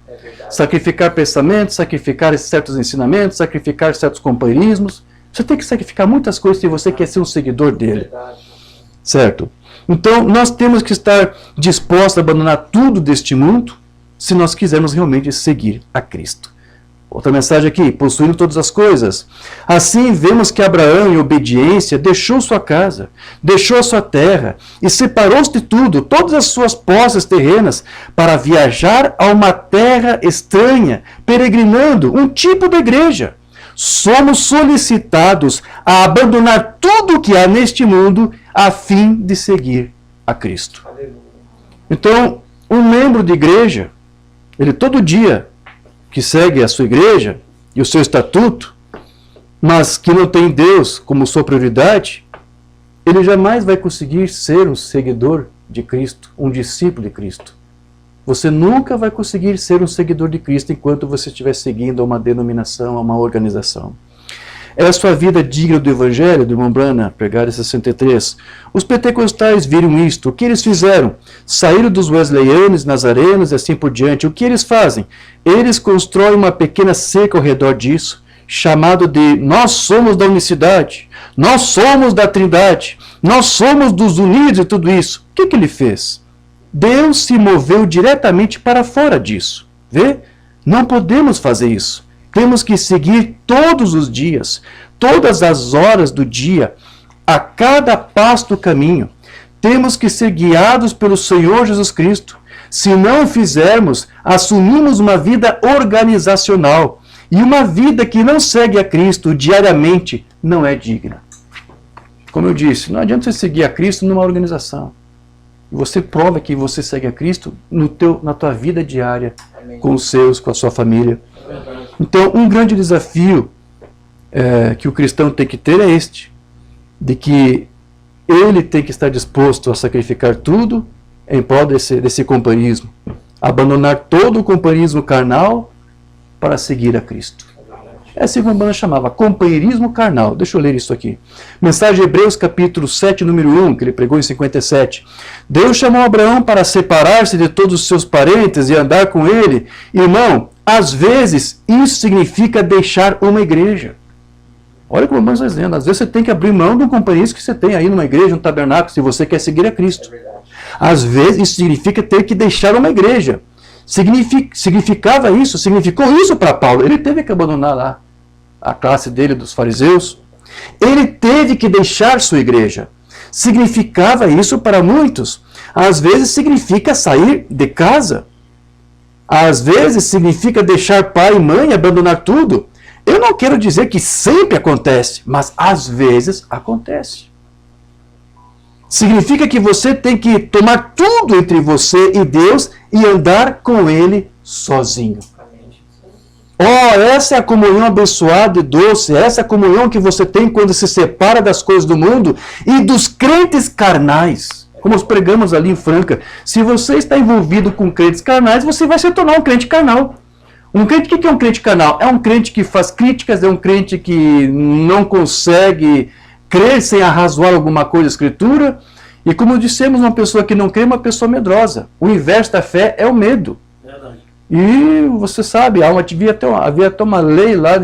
Sacrificar pensamentos, sacrificar certos ensinamentos, sacrificar certos companheirismos. Você tem que sacrificar muitas coisas se você quer ser um seguidor dele. Certo? Então, nós temos que estar dispostos a abandonar tudo deste mundo, se nós quisermos realmente seguir a Cristo. Outra mensagem aqui, possuindo todas as coisas. Assim vemos que Abraão, em obediência, deixou sua casa, deixou a sua terra e separou-se de tudo, todas as suas posses terrenas, para viajar a uma terra estranha, peregrinando, um tipo de igreja. Somos solicitados a abandonar tudo o que há neste mundo a fim de seguir a Cristo. Então, um membro de igreja, ele todo dia que segue a sua igreja e o seu estatuto, mas que não tem Deus como sua prioridade, ele jamais vai conseguir ser um seguidor de Cristo, um discípulo de Cristo. Você nunca vai conseguir ser um seguidor de Cristo enquanto você estiver seguindo a uma denominação, a uma organização. É a sua vida digna do Evangelho, do irmão Branham, pregado em 63. Os pentecostais viram isto. O que eles fizeram? Saíram dos wesleyanos, nazarenos e assim por diante. O que eles fazem? Eles constroem uma pequena cerca ao redor disso, chamado de nós somos da unicidade, nós somos da Trindade, nós somos dos unidos e tudo isso. O que ele fez? Deus se moveu diretamente para fora disso. Vê? Não podemos fazer isso. Temos que seguir todos os dias, todas as horas do dia, a cada passo do caminho. Temos que ser guiados pelo Senhor Jesus Cristo. Se não o fizermos, assumimos uma vida organizacional. E uma vida que não segue a Cristo diariamente não é digna. Como eu disse, não adianta você seguir a Cristo numa organização. Você prova que você segue a Cristo na tua vida diária, com os seus, com a sua família. Então, um grande desafio que o cristão tem que ter é este, de que ele tem que estar disposto a sacrificar tudo em prol desse companheirismo, abandonar todo o companheirismo carnal para seguir a Cristo. É assim como a banda chamava, companheirismo carnal. Deixa eu ler isso aqui. Mensagem de Hebreus, capítulo 7, número 1, que ele pregou em 57. Deus chamou Abraão para separar-se de todos os seus parentes e andar com ele. Irmão, às vezes isso significa deixar uma igreja. Olha como a banda está dizendo. Às vezes você tem que abrir mão de um companheirismo que você tem aí numa igreja, um tabernáculo, se você quer seguir a Cristo. Às vezes isso significa ter que deixar uma igreja. Significava isso, significou isso para Paulo. Ele teve que abandonar lá a classe dele, dos fariseus. Ele teve que deixar sua igreja. Significava isso para muitos. Às vezes significa sair de casa. Às vezes significa deixar pai e mãe, abandonar tudo. Eu não quero dizer que sempre acontece, mas às vezes acontece. Significa que você tem que tomar tudo entre você e Deus e andar com Ele sozinho. Oh, essa é a comunhão abençoada e doce, essa é a comunhão que você tem quando se separa das coisas do mundo e dos crentes carnais. Como nós pregamos ali em Franca, se você está envolvido com crentes carnais, você vai se tornar um crente carnal. Um crente, o que é um crente carnal? É um crente que faz críticas, é um crente que não consegue crer sem arrazoar alguma coisa da Escritura. E como dissemos, uma pessoa que não crê é uma pessoa medrosa. O inverso da fé é o medo. Verdade. E você sabe, havia até uma lei lá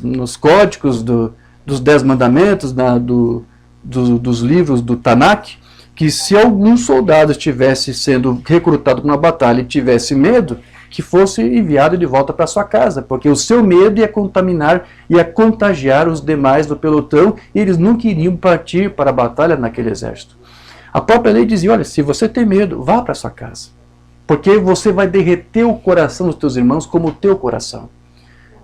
nos códigos dos 10 mandamentos, dos livros do Tanakh, que se algum soldado estivesse sendo recrutado para uma batalha e tivesse medo, que fosse enviado de volta para sua casa, porque o seu medo ia contaminar, ia contagiar os demais do pelotão, e eles nunca iriam partir para a batalha naquele exército. A própria lei dizia, olha, se você tem medo, vá para sua casa, porque você vai derreter o coração dos teus irmãos como o teu coração.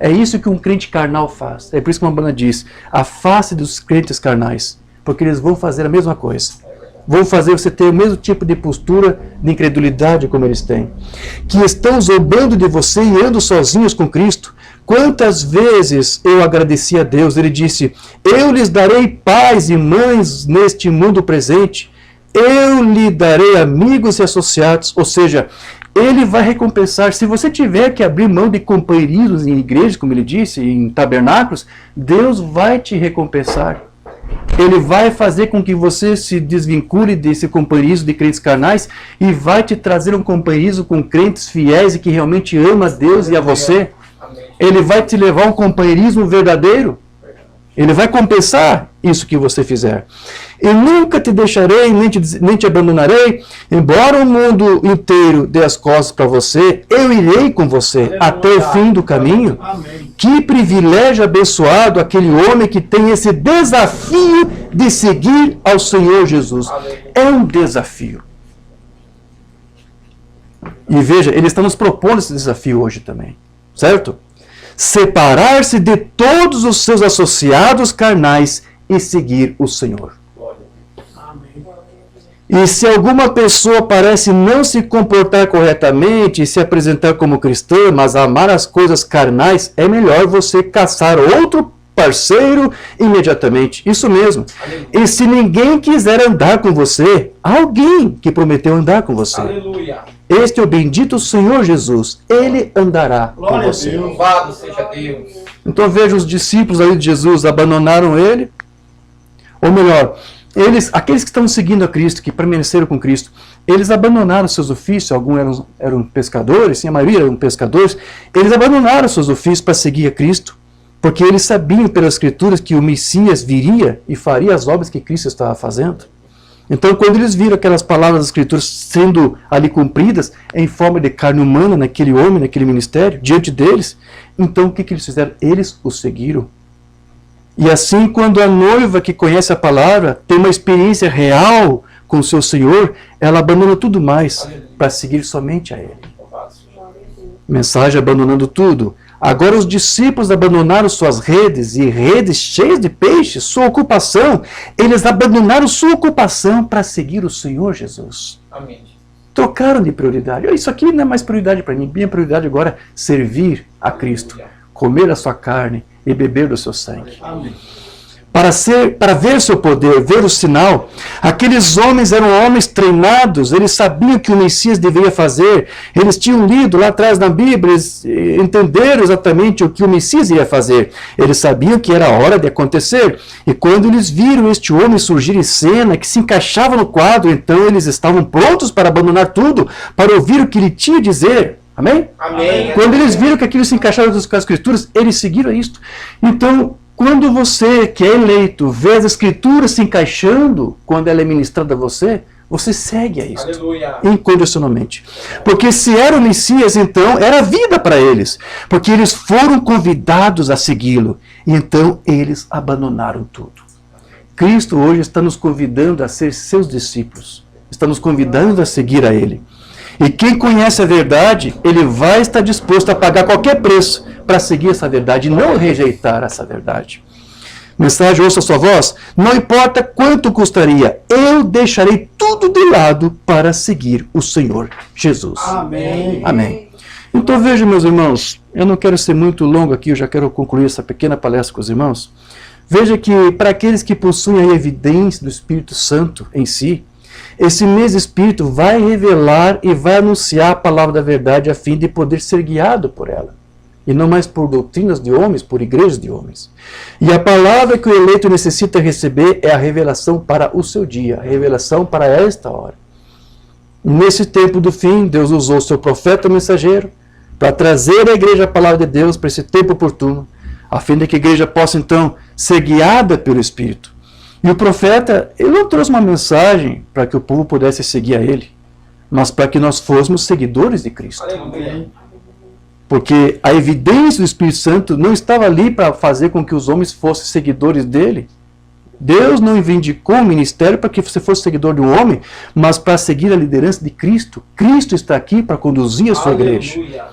É isso que um crente carnal faz. É por isso que uma banda diz, afaste dos crentes carnais, porque eles vão fazer a mesma coisa. Vão fazer você ter o mesmo tipo de postura de incredulidade como eles têm. Que estão zombando de você e andam sozinhos com Cristo. Quantas vezes eu agradeci a Deus, Ele disse, eu lhes darei pais e mães neste mundo presente, eu lhe darei amigos e associados, ou seja, Ele vai recompensar. Se você tiver que abrir mão de companheirismos em igrejas, como Ele disse, em tabernáculos, Deus vai te recompensar. Ele vai fazer com que você se desvincule desse companheirismo de crentes carnais e vai te trazer um companheirismo com crentes fiéis e que realmente ama a Deus e a você. Ele vai te levar a um companheirismo verdadeiro. Ele vai compensar isso que você fizer. E nunca te deixarei, nem te abandonarei. Embora o mundo inteiro dê as costas para você, eu irei com você até o fim do caminho. Amém. Que privilégio abençoado aquele homem que tem esse desafio de seguir ao Senhor Jesus. É um desafio. E veja, ele está nos propondo esse desafio hoje também. Certo? Separar-se de todos os seus associados carnais e seguir o Senhor. Amém. E se alguma pessoa parece não se comportar corretamente e se apresentar como cristã, mas amar as coisas carnais, é melhor você caçar outro parceiro imediatamente. Isso mesmo. E se ninguém quiser andar com você, há alguém que prometeu andar com você. Aleluia. Este é o bendito Senhor Jesus. Ele andará com Glória a você. Deus. Louvado seja Deus. Então veja, os discípulos ali de Jesus abandonaram ele. Ou melhor, aqueles que estão seguindo a Cristo, que permaneceram com Cristo, eles abandonaram seus ofícios. Alguns eram pescadores, sim, a maioria eram pescadores. Eles abandonaram seus ofícios para seguir a Cristo, porque eles sabiam pelas Escrituras que o Messias viria e faria as obras que Cristo estava fazendo. Então, quando eles viram aquelas palavras das Escrituras sendo ali cumpridas em forma de carne humana naquele homem, naquele ministério, diante deles, então o que eles fizeram? Eles o seguiram. E assim, quando a noiva que conhece a palavra tem uma experiência real com o seu Senhor, ela abandona tudo mais para seguir somente a Ele. Louvado seja Deus. Mensagem abandonando tudo. Agora os discípulos abandonaram suas redes, e redes cheias de peixes, sua ocupação. Eles abandonaram sua ocupação para seguir o Senhor Jesus. Amém. Trocaram de prioridade. Isso aqui não é mais prioridade para mim. Minha prioridade agora é servir a Cristo, comer a sua carne e beber do seu sangue. Amém. Para ver seu poder, ver o sinal. Aqueles homens eram homens treinados, eles sabiam o que o Messias deveria fazer, eles tinham lido lá atrás na Bíblia, eles entenderam exatamente o que o Messias ia fazer, eles sabiam que era a hora de acontecer, e quando eles viram este homem surgir em cena, que se encaixava no quadro, então eles estavam prontos para abandonar tudo, para ouvir o que ele tinha a dizer. Amém? Amém. Quando eles viram que aquilo se encaixava com as Escrituras, eles seguiram isto. Então, quando você, que é eleito, vê as Escrituras se encaixando, quando ela é ministrada a você, você segue a isso. Aleluia. Incondicionalmente. Porque se era o Messias, então, era vida para eles. Porque eles foram convidados a segui-lo. E então, eles abandonaram tudo. Cristo hoje está nos convidando a ser seus discípulos. Está nos convidando a seguir a Ele. E quem conhece a verdade, ele vai estar disposto a pagar qualquer preço para seguir essa verdade e não rejeitar essa verdade. Mensagem, ouça a sua voz. Não importa quanto custaria, eu deixarei tudo de lado para seguir o Senhor Jesus. Amém. Amém. Então veja, meus irmãos, eu não quero ser muito longo aqui, eu já quero concluir essa pequena palestra com os irmãos. Veja que para aqueles que possuem a evidência do Espírito Santo em si, esse mesmo Espírito vai revelar e vai anunciar a palavra da verdade a fim de poder ser guiado por ela. E não mais por doutrinas de homens, por igrejas de homens. E a palavra que o eleito necessita receber é a revelação para o seu dia, a revelação para esta hora. Nesse tempo do fim, Deus usou o seu profeta mensageiro para trazer à igreja a palavra de Deus para esse tempo oportuno, a fim de que a igreja possa então ser guiada pelo Espírito. E o profeta, ele não trouxe uma mensagem para que o povo pudesse seguir a ele, mas para que nós fôssemos seguidores de Cristo. Aleluia. Porque a evidência do Espírito Santo não estava ali para fazer com que os homens fossem seguidores dele. Deus não vindicou o ministério para que você fosse seguidor de um homem, mas para seguir a liderança de Cristo. Cristo está aqui para conduzir a sua igreja. Aleluia.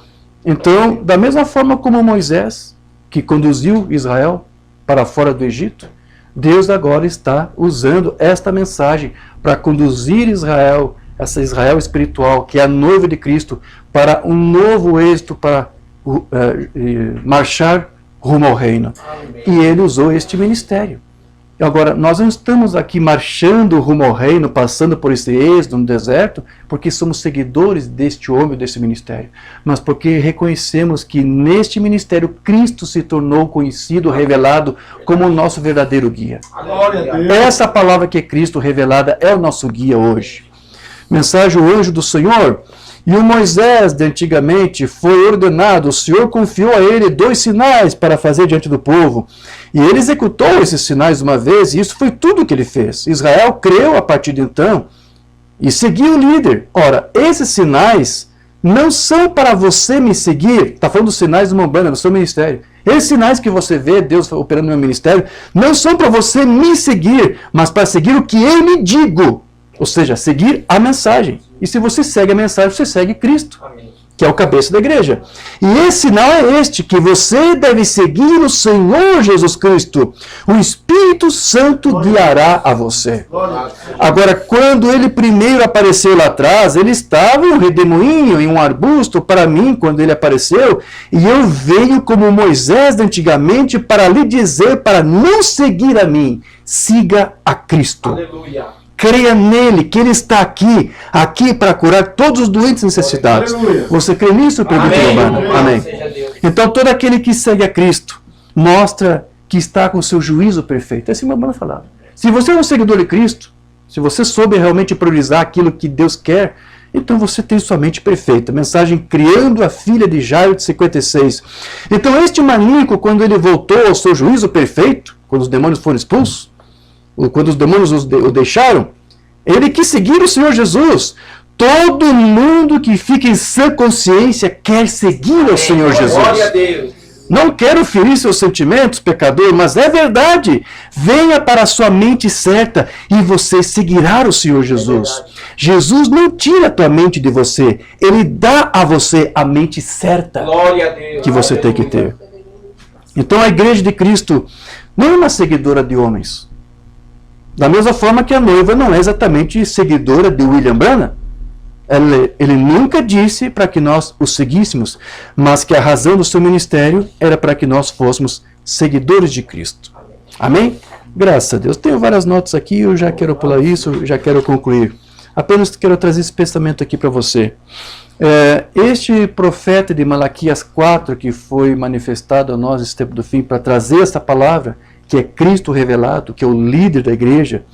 Então, da mesma forma como Moisés, que conduziu Israel para fora do Egito, Deus agora está usando esta mensagem para conduzir Israel, essa Israel espiritual, que é a noiva de Cristo, para um novo êxito, para marchar rumo ao reino. Amém. E ele usou este ministério. Agora, nós não estamos aqui marchando rumo ao reino, passando por esse êxodo no deserto, porque somos seguidores deste homem, desse ministério, mas porque reconhecemos que neste ministério Cristo se tornou conhecido, revelado como o nosso verdadeiro guia. Glória a Deus. Essa palavra que é Cristo revelada é o nosso guia hoje. Mensagem: o anjo do Senhor E o Moisés de antigamente foi ordenado, o Senhor confiou a ele 2 sinais para fazer diante do povo. E ele executou esses sinais uma vez, e isso foi tudo o que ele fez. Israel creu a partir de então e seguiu o líder. Ora, esses sinais não são para você me seguir. Está falando dos sinais de uma banda, do seu ministério. Esses sinais que você vê Deus operando no meu ministério não são para você me seguir, mas para seguir o que eu me digo. Ou seja, seguir a mensagem. E se você segue a mensagem, você segue Cristo, que é o cabeça da igreja. E esse sinal é este, que você deve seguir o Senhor Jesus Cristo. O Espírito Santo guiará a você. Agora, quando ele primeiro apareceu lá atrás, ele estava em um redemoinho, em um arbusto, para mim, quando ele apareceu, e eu venho como Moisés de antigamente para lhe dizer, para não seguir a mim, siga a Cristo. Aleluia. Creia nele, que ele está aqui para curar todos os doentes necessitados. Aleluia. Você crê nisso, presbítero Urbano? Amém. Seja Deus. Então, todo aquele que segue a Cristo mostra que está com o seu juízo perfeito. É assim que a Bíblia falava. Se você é um seguidor de Cristo, se você souber realmente priorizar aquilo que Deus quer, então você tem sua mente perfeita. Mensagem criando a filha de Jairo de 56. Então, este maníaco, quando ele voltou ao seu juízo perfeito, quando os demônios foram expulsos, quando os demônios o deixaram, ele quis seguir o Senhor Jesus. Todo mundo que fica em sã consciência quer seguir ao Senhor Jesus. Glória a Deus. Não quero ferir seus sentimentos, pecador, mas é verdade. Venha para a sua mente certa e você seguirá o Senhor Jesus. Jesus não tira a tua mente de você. Ele dá a você a mente certa Glória a Deus. que você tem que ter. Então a igreja de Cristo não é uma seguidora de homens. Da mesma forma que a noiva não é exatamente seguidora de William Branham. Ele nunca disse para que nós o seguíssemos, mas que a razão do seu ministério era para que nós fôssemos seguidores de Cristo. Amém? Graças a Deus. Tenho várias notas aqui, eu já quero pular isso, já quero concluir. Apenas quero trazer esse pensamento aqui para você. Este profeta de Malaquias 4, que foi manifestado a nós nesse tempo do fim, para trazer essa palavra, que é Cristo revelado, que é o líder da igreja,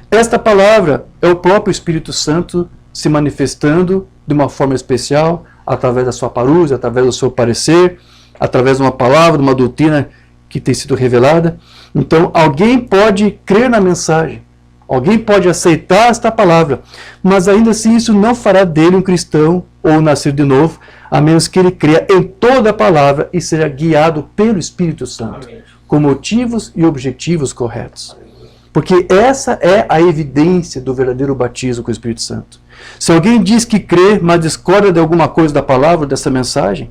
esta palavra é o próprio Espírito Santo se manifestando de uma forma especial, através da sua parúzia, através do seu parecer, através de uma palavra, de uma doutrina que tem sido revelada. Então, alguém pode crer na mensagem, alguém pode aceitar esta palavra, mas ainda assim isso não fará dele um cristão ou nascido de novo, a menos que ele creia em toda a palavra e seja guiado pelo Espírito Santo, com motivos e objetivos corretos. Porque essa é a evidência do verdadeiro batismo com o Espírito Santo. Se alguém diz que crê, mas discorda de alguma coisa da palavra, dessa mensagem,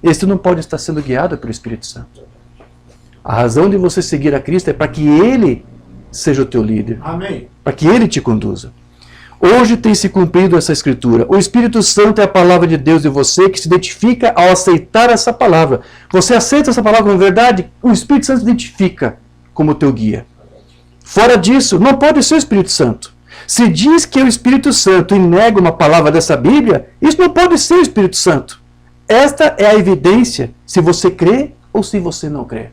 esse não pode estar sendo guiado pelo Espírito Santo. A razão de você seguir a Cristo é para que Ele seja o teu líder. Amém. Para que Ele te conduza. Hoje tem se cumprido essa escritura. O Espírito Santo é a palavra de Deus em você que se identifica ao aceitar essa palavra. Você aceita essa palavra como verdade, o Espírito Santo se identifica como teu guia. Fora disso, não pode ser o Espírito Santo. Se diz que é o Espírito Santo e nega uma palavra dessa Bíblia, isso não pode ser o Espírito Santo. Esta é a evidência se você crê ou se você não crê.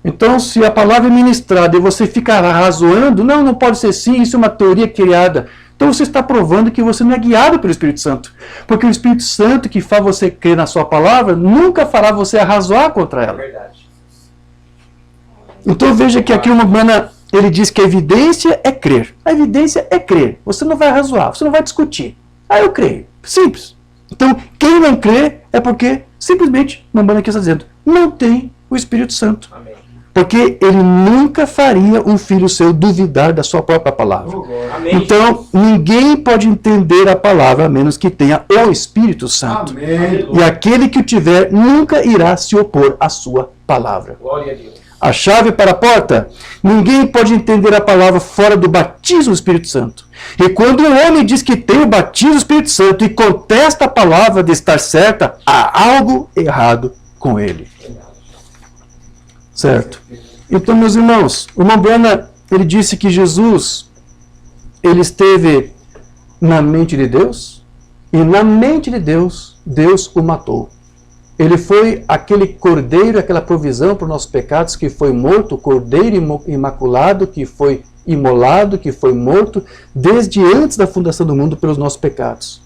Então, se a palavra é ministrada e você fica razoando, não pode ser sim, isso é uma teoria criada. Então você está provando que você não é guiado pelo Espírito Santo. Porque o Espírito Santo que faz você crer na sua palavra, nunca fará você arrazoar contra ela. Então veja que aqui uma humana, ele diz que a evidência é crer. A evidência é crer. Você não vai razoar, você não vai discutir. Eu creio. Simples. Então, quem não crê é porque, simplesmente, uma humana aqui está dizendo, não tem o Espírito Santo. Amém. Porque ele nunca faria um filho seu duvidar da sua própria palavra. Amém. Então, ninguém pode entender a palavra a menos que tenha o Espírito Santo. Amém. E aquele que o tiver nunca irá se opor à sua palavra. Glória a Deus. A chave para a porta? Ninguém pode entender a palavra fora do batismo do Espírito Santo. E quando o homem diz que tem o batismo do Espírito Santo e contesta a palavra de estar certa, há algo errado com ele. Certo? Então, meus irmãos, o irmão Branham, ele disse que Jesus, ele esteve na mente de Deus, e na mente de Deus, Deus o matou. Ele foi aquele cordeiro, aquela provisão para os nossos pecados, que foi morto, o cordeiro imaculado, que foi imolado, que foi morto, desde antes da fundação do mundo pelos nossos pecados.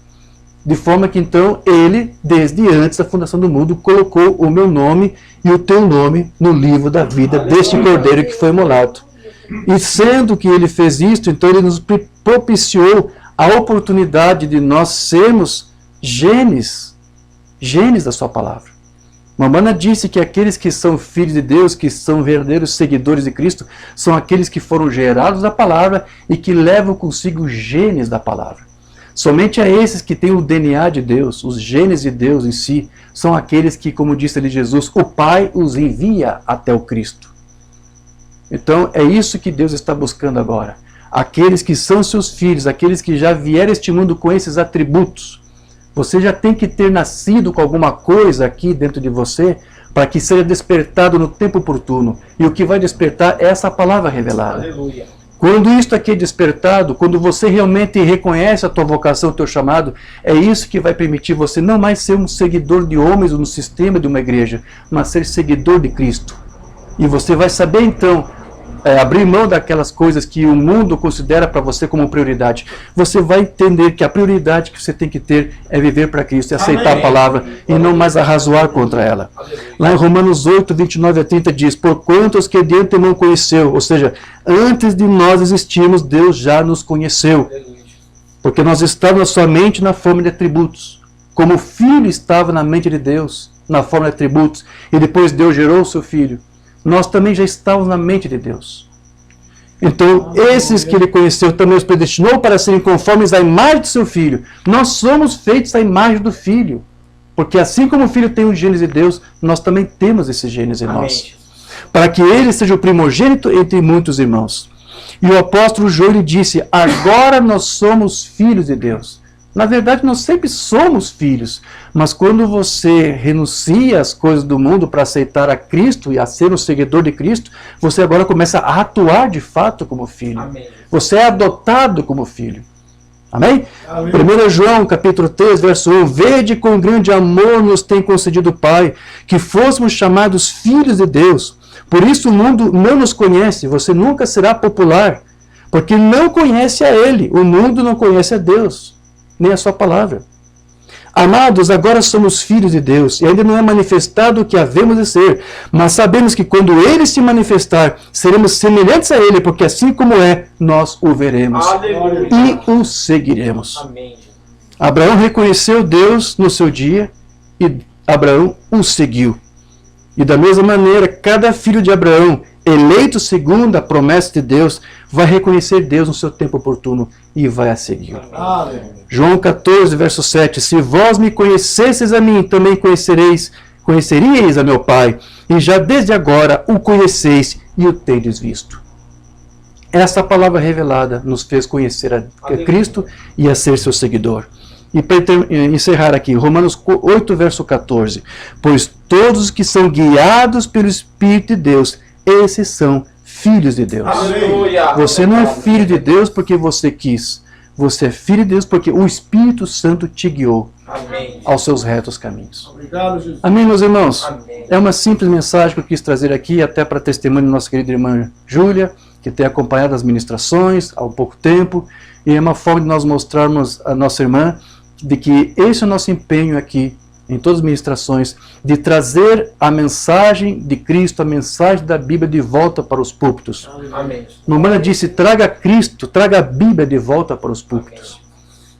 De forma que então ele, desde antes da fundação do mundo, colocou o meu nome e o teu nome no livro da vida deste cordeiro que foi imolado. E sendo que ele fez isto, então ele nos propiciou a oportunidade de nós sermos genes da sua palavra. Mamana disse que aqueles que são filhos de Deus, que são verdadeiros seguidores de Cristo, são aqueles que foram gerados da palavra e que levam consigo os genes da palavra. Somente a esses que têm o DNA de Deus, os genes de Deus em si, são aqueles que, como disse ali Jesus, o Pai os envia até o Cristo. Então é isso que Deus está buscando agora. Aqueles que são seus filhos, aqueles que já vieram a este mundo com esses atributos. Você já tem que ter nascido com alguma coisa aqui dentro de você para que seja despertado no tempo oportuno. E o que vai despertar é essa palavra revelada. Aleluia. Quando isto aqui é despertado, quando você realmente reconhece a tua vocação, o teu chamado, é isso que vai permitir você não mais ser um seguidor de homens ou no sistema de uma igreja, mas ser seguidor de Cristo. E você vai saber então abrir mão daquelas coisas que o mundo considera para você como prioridade. Você vai entender que a prioridade que você tem que ter é viver para Cristo, é aceitar a palavra e não mais arrazoar contra ela. Lá em Romanos 8, 29 a 30 diz: porquanto os que de antemão conheceu, ou seja, antes de nós existirmos, Deus já nos conheceu. Porque nós estávamos somente na forma de atributos. Como o Filho estava na mente de Deus, na forma de atributos, e depois Deus gerou o seu Filho, nós também já estávamos na mente de Deus. Então, esses que ele conheceu também os predestinou para serem conformes à imagem do seu Filho. Nós somos feitos à imagem do Filho. Porque assim como o Filho tem os genes de Deus, nós também temos esses genes em nós. Para que ele seja o primogênito entre muitos irmãos. E o apóstolo João lhe disse: agora nós somos filhos de Deus. Na verdade, nós sempre somos filhos, mas quando você renuncia às coisas do mundo para aceitar a Cristo e a ser um seguidor de Cristo, você agora começa a atuar de fato como filho. Amém. Você é adotado como filho. Amém? Amém. 1 João, capítulo 3, verso 1. Vede com grande amor nos tem concedido o Pai, que fôssemos chamados filhos de Deus. Por isso o mundo não nos conhece, você nunca será popular, porque não conhece a Ele. O mundo não conhece a Deus, nem a sua palavra. Amados, agora somos filhos de Deus, e ainda não é manifestado o que havemos de ser, mas sabemos que quando Ele se manifestar, seremos semelhantes a Ele, porque assim como é, nós o veremos. Aleluia. E o seguiremos. Amém. Abraão reconheceu Deus no seu dia, e Abraão o seguiu. E da mesma maneira, cada filho de Abraão, eleito segundo a promessa de Deus, vai reconhecer Deus no seu tempo oportuno e vai a segui-lo. João 14, verso 7. Se vós me conhecesseis a mim, também conheceríeis a meu Pai, e já desde agora o conheceis e o tendes visto. Essa palavra revelada nos fez conhecer a Cristo e a ser seu seguidor. E para encerrar aqui, Romanos 8, verso 14. Pois todos os que são guiados pelo Espírito de Deus, esses são filhos de Deus. Aleluia. Você não é filho de Deus porque você quis. Você é filho de Deus porque o Espírito Santo te guiou Amém. aos seus retos caminhos. Obrigado, Jesus. Amém, meus irmãos? Amém. É uma simples mensagem que eu quis trazer aqui, até para testemunho da nossa querida irmã Júlia, que tem acompanhado as ministrações há um pouco tempo, e é uma forma de nós mostrarmos a nossa irmã de que esse é o nosso empenho aqui, em todas as ministrações, de trazer a mensagem de Cristo, a mensagem da Bíblia de volta para os púlpitos. Amém. Mamãe disse: traga Cristo, traga a Bíblia de volta para os púlpitos.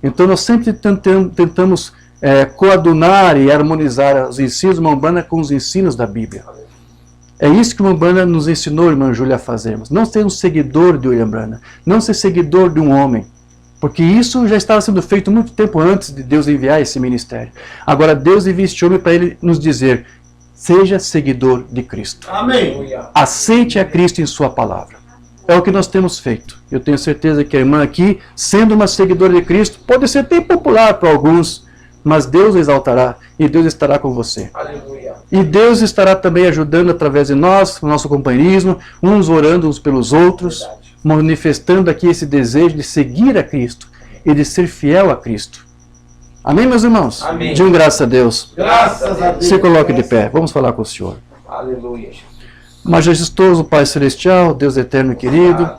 Então nós sempre tentamos coadunar e harmonizar os ensinos de Umbanda com os ensinos da Bíblia. É isso que o Umbanda nos ensinou, irmã Júlia, a fazermos. Não ser um seguidor de William Branham, não ser seguidor de um homem. Porque isso já estava sendo feito muito tempo antes de Deus enviar esse ministério. Agora Deus envia este homem para ele nos dizer: seja seguidor de Cristo. Amém. Aceite a Cristo em sua palavra. É o que nós temos feito. Eu tenho certeza que a irmã aqui, sendo uma seguidora de Cristo, pode ser até popular para alguns, mas Deus exaltará e Deus estará com você. Aleluia. E Deus estará também ajudando através de nós, o nosso companheirismo, uns orando uns pelos outros, manifestando aqui esse desejo de seguir a Cristo e de ser fiel a Cristo. Amém, meus irmãos? Amém. Digam graças a Deus. Graças a Deus. Se coloque de pé. Vamos falar com o Senhor. Aleluia. Majestoso Pai Celestial, Deus eterno e querido,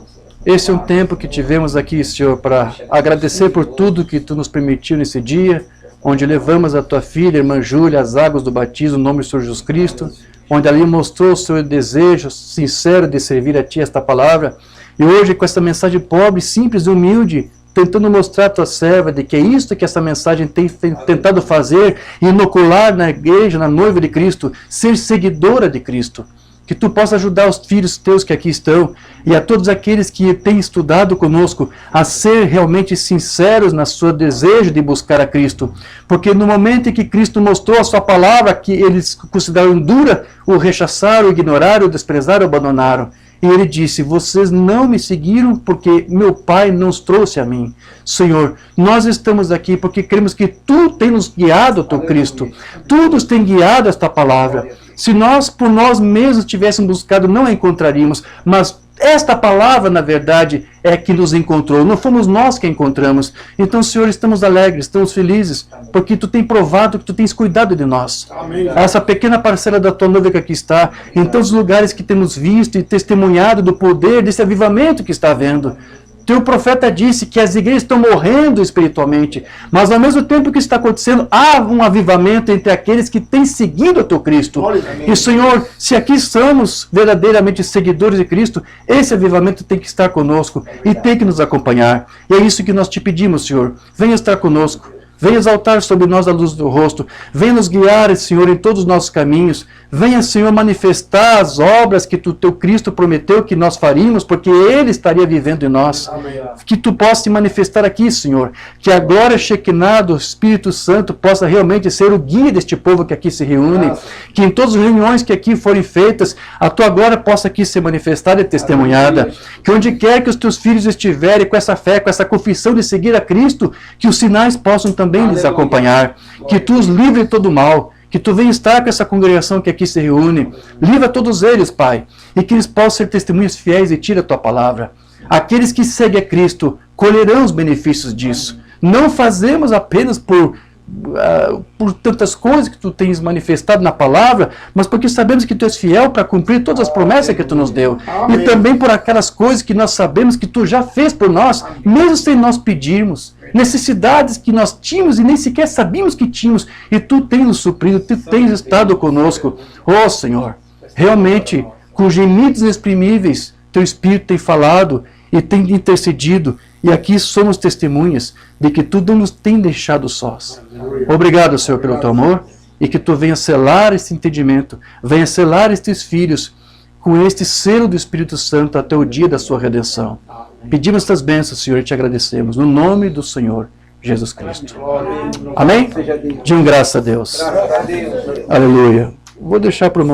esse é um tempo que tivemos aqui, Senhor, para agradecer por tudo que Tu nos permitiu nesse dia, onde levamos a tua filha, irmã Júlia, as águas do batismo, no nome do Senhor Jesus Cristo, onde ali mostrou o seu desejo sincero de servir a ti esta palavra, e hoje com essa mensagem pobre, simples e humilde, tentando mostrar à tua serva de que é isto que essa mensagem tem tentado fazer, inocular na igreja, na noiva de Cristo, ser seguidora de Cristo. Que tu possa ajudar os filhos teus que aqui estão e a todos aqueles que têm estudado conosco a ser realmente sinceros na seu desejo de buscar a Cristo. Porque no momento em que Cristo mostrou a sua palavra, que eles consideraram dura, o rechaçaram, o ignoraram, o desprezaram, o abandonaram. E ele disse, vocês não me seguiram porque meu Pai não os trouxe a mim. Senhor, nós estamos aqui porque cremos que Tu tem nos guiado, Teu Cristo. Tu nos tem guiado esta palavra. Se nós, por nós mesmos, tivéssemos buscado, não a encontraríamos. Mas esta palavra, na verdade, é que nos encontrou. Não fomos nós que a encontramos. Então, Senhor, estamos alegres, estamos felizes, porque Tu tem provado que Tu tens cuidado de nós. Amém. Essa pequena parcela da Tua noiva que aqui está, em todos os lugares que temos visto e testemunhado do poder desse avivamento que está havendo. Teu profeta disse que as igrejas estão morrendo espiritualmente, mas ao mesmo tempo que está acontecendo, há um avivamento entre aqueles que têm seguido a Teu Cristo. E Senhor, se aqui somos verdadeiramente seguidores de Cristo, esse avivamento tem que estar conosco e tem que nos acompanhar. E é isso que nós te pedimos, Senhor. Venha estar conosco. Venha exaltar sobre nós a luz do rosto. Venha nos guiar, Senhor, em todos os nossos caminhos. Venha, Senhor, manifestar as obras que Teu Cristo prometeu que nós faríamos, porque Ele estaria vivendo em nós. Amém. Que Tu possa se manifestar aqui, Senhor. Que a glória Shekinah do Espírito Santo possa realmente ser o guia deste povo que aqui se reúne. Que em todas as reuniões que aqui forem feitas, a Tua glória possa aqui ser manifestada e testemunhada. Que onde quer que os Teus filhos estiverem com essa fé, com essa confissão de seguir a Cristo, que os sinais possam também lhes acompanhar. Que Tu os livre de todo mal. Que Tu venha estar com essa congregação que aqui se reúne. Livra todos eles, Pai. E que eles possam ser testemunhas fiéis e tira a Tua palavra. Aqueles que seguem a Cristo colherão os benefícios disso. Não fazemos apenas por tantas coisas que Tu tens manifestado na palavra, mas porque sabemos que Tu és fiel para cumprir todas as promessas que Tu nos deu. Amém. E também por aquelas coisas que nós sabemos que Tu já fez por nós, mesmo sem nós pedirmos. Necessidades que nós tínhamos e nem sequer sabíamos que tínhamos, e Tu tens nos suprido, Tu tens estado conosco. Oh Senhor, realmente, com gemidos inexprimíveis, Teu Espírito tem falado e tem intercedido, e aqui somos testemunhas de que Tu não nos tem deixado sós. Obrigado, Senhor, pelo Teu amor, e que Tu venha selar esse entendimento, venha selar estes filhos com este selo do Espírito Santo até o dia da sua redenção. Pedimos estas bênçãos, Senhor, e Te agradecemos, no nome do Senhor Jesus Cristo. Amém? Digam graças a Deus. Graças a Deus. Aleluia. Vou deixar para o irmão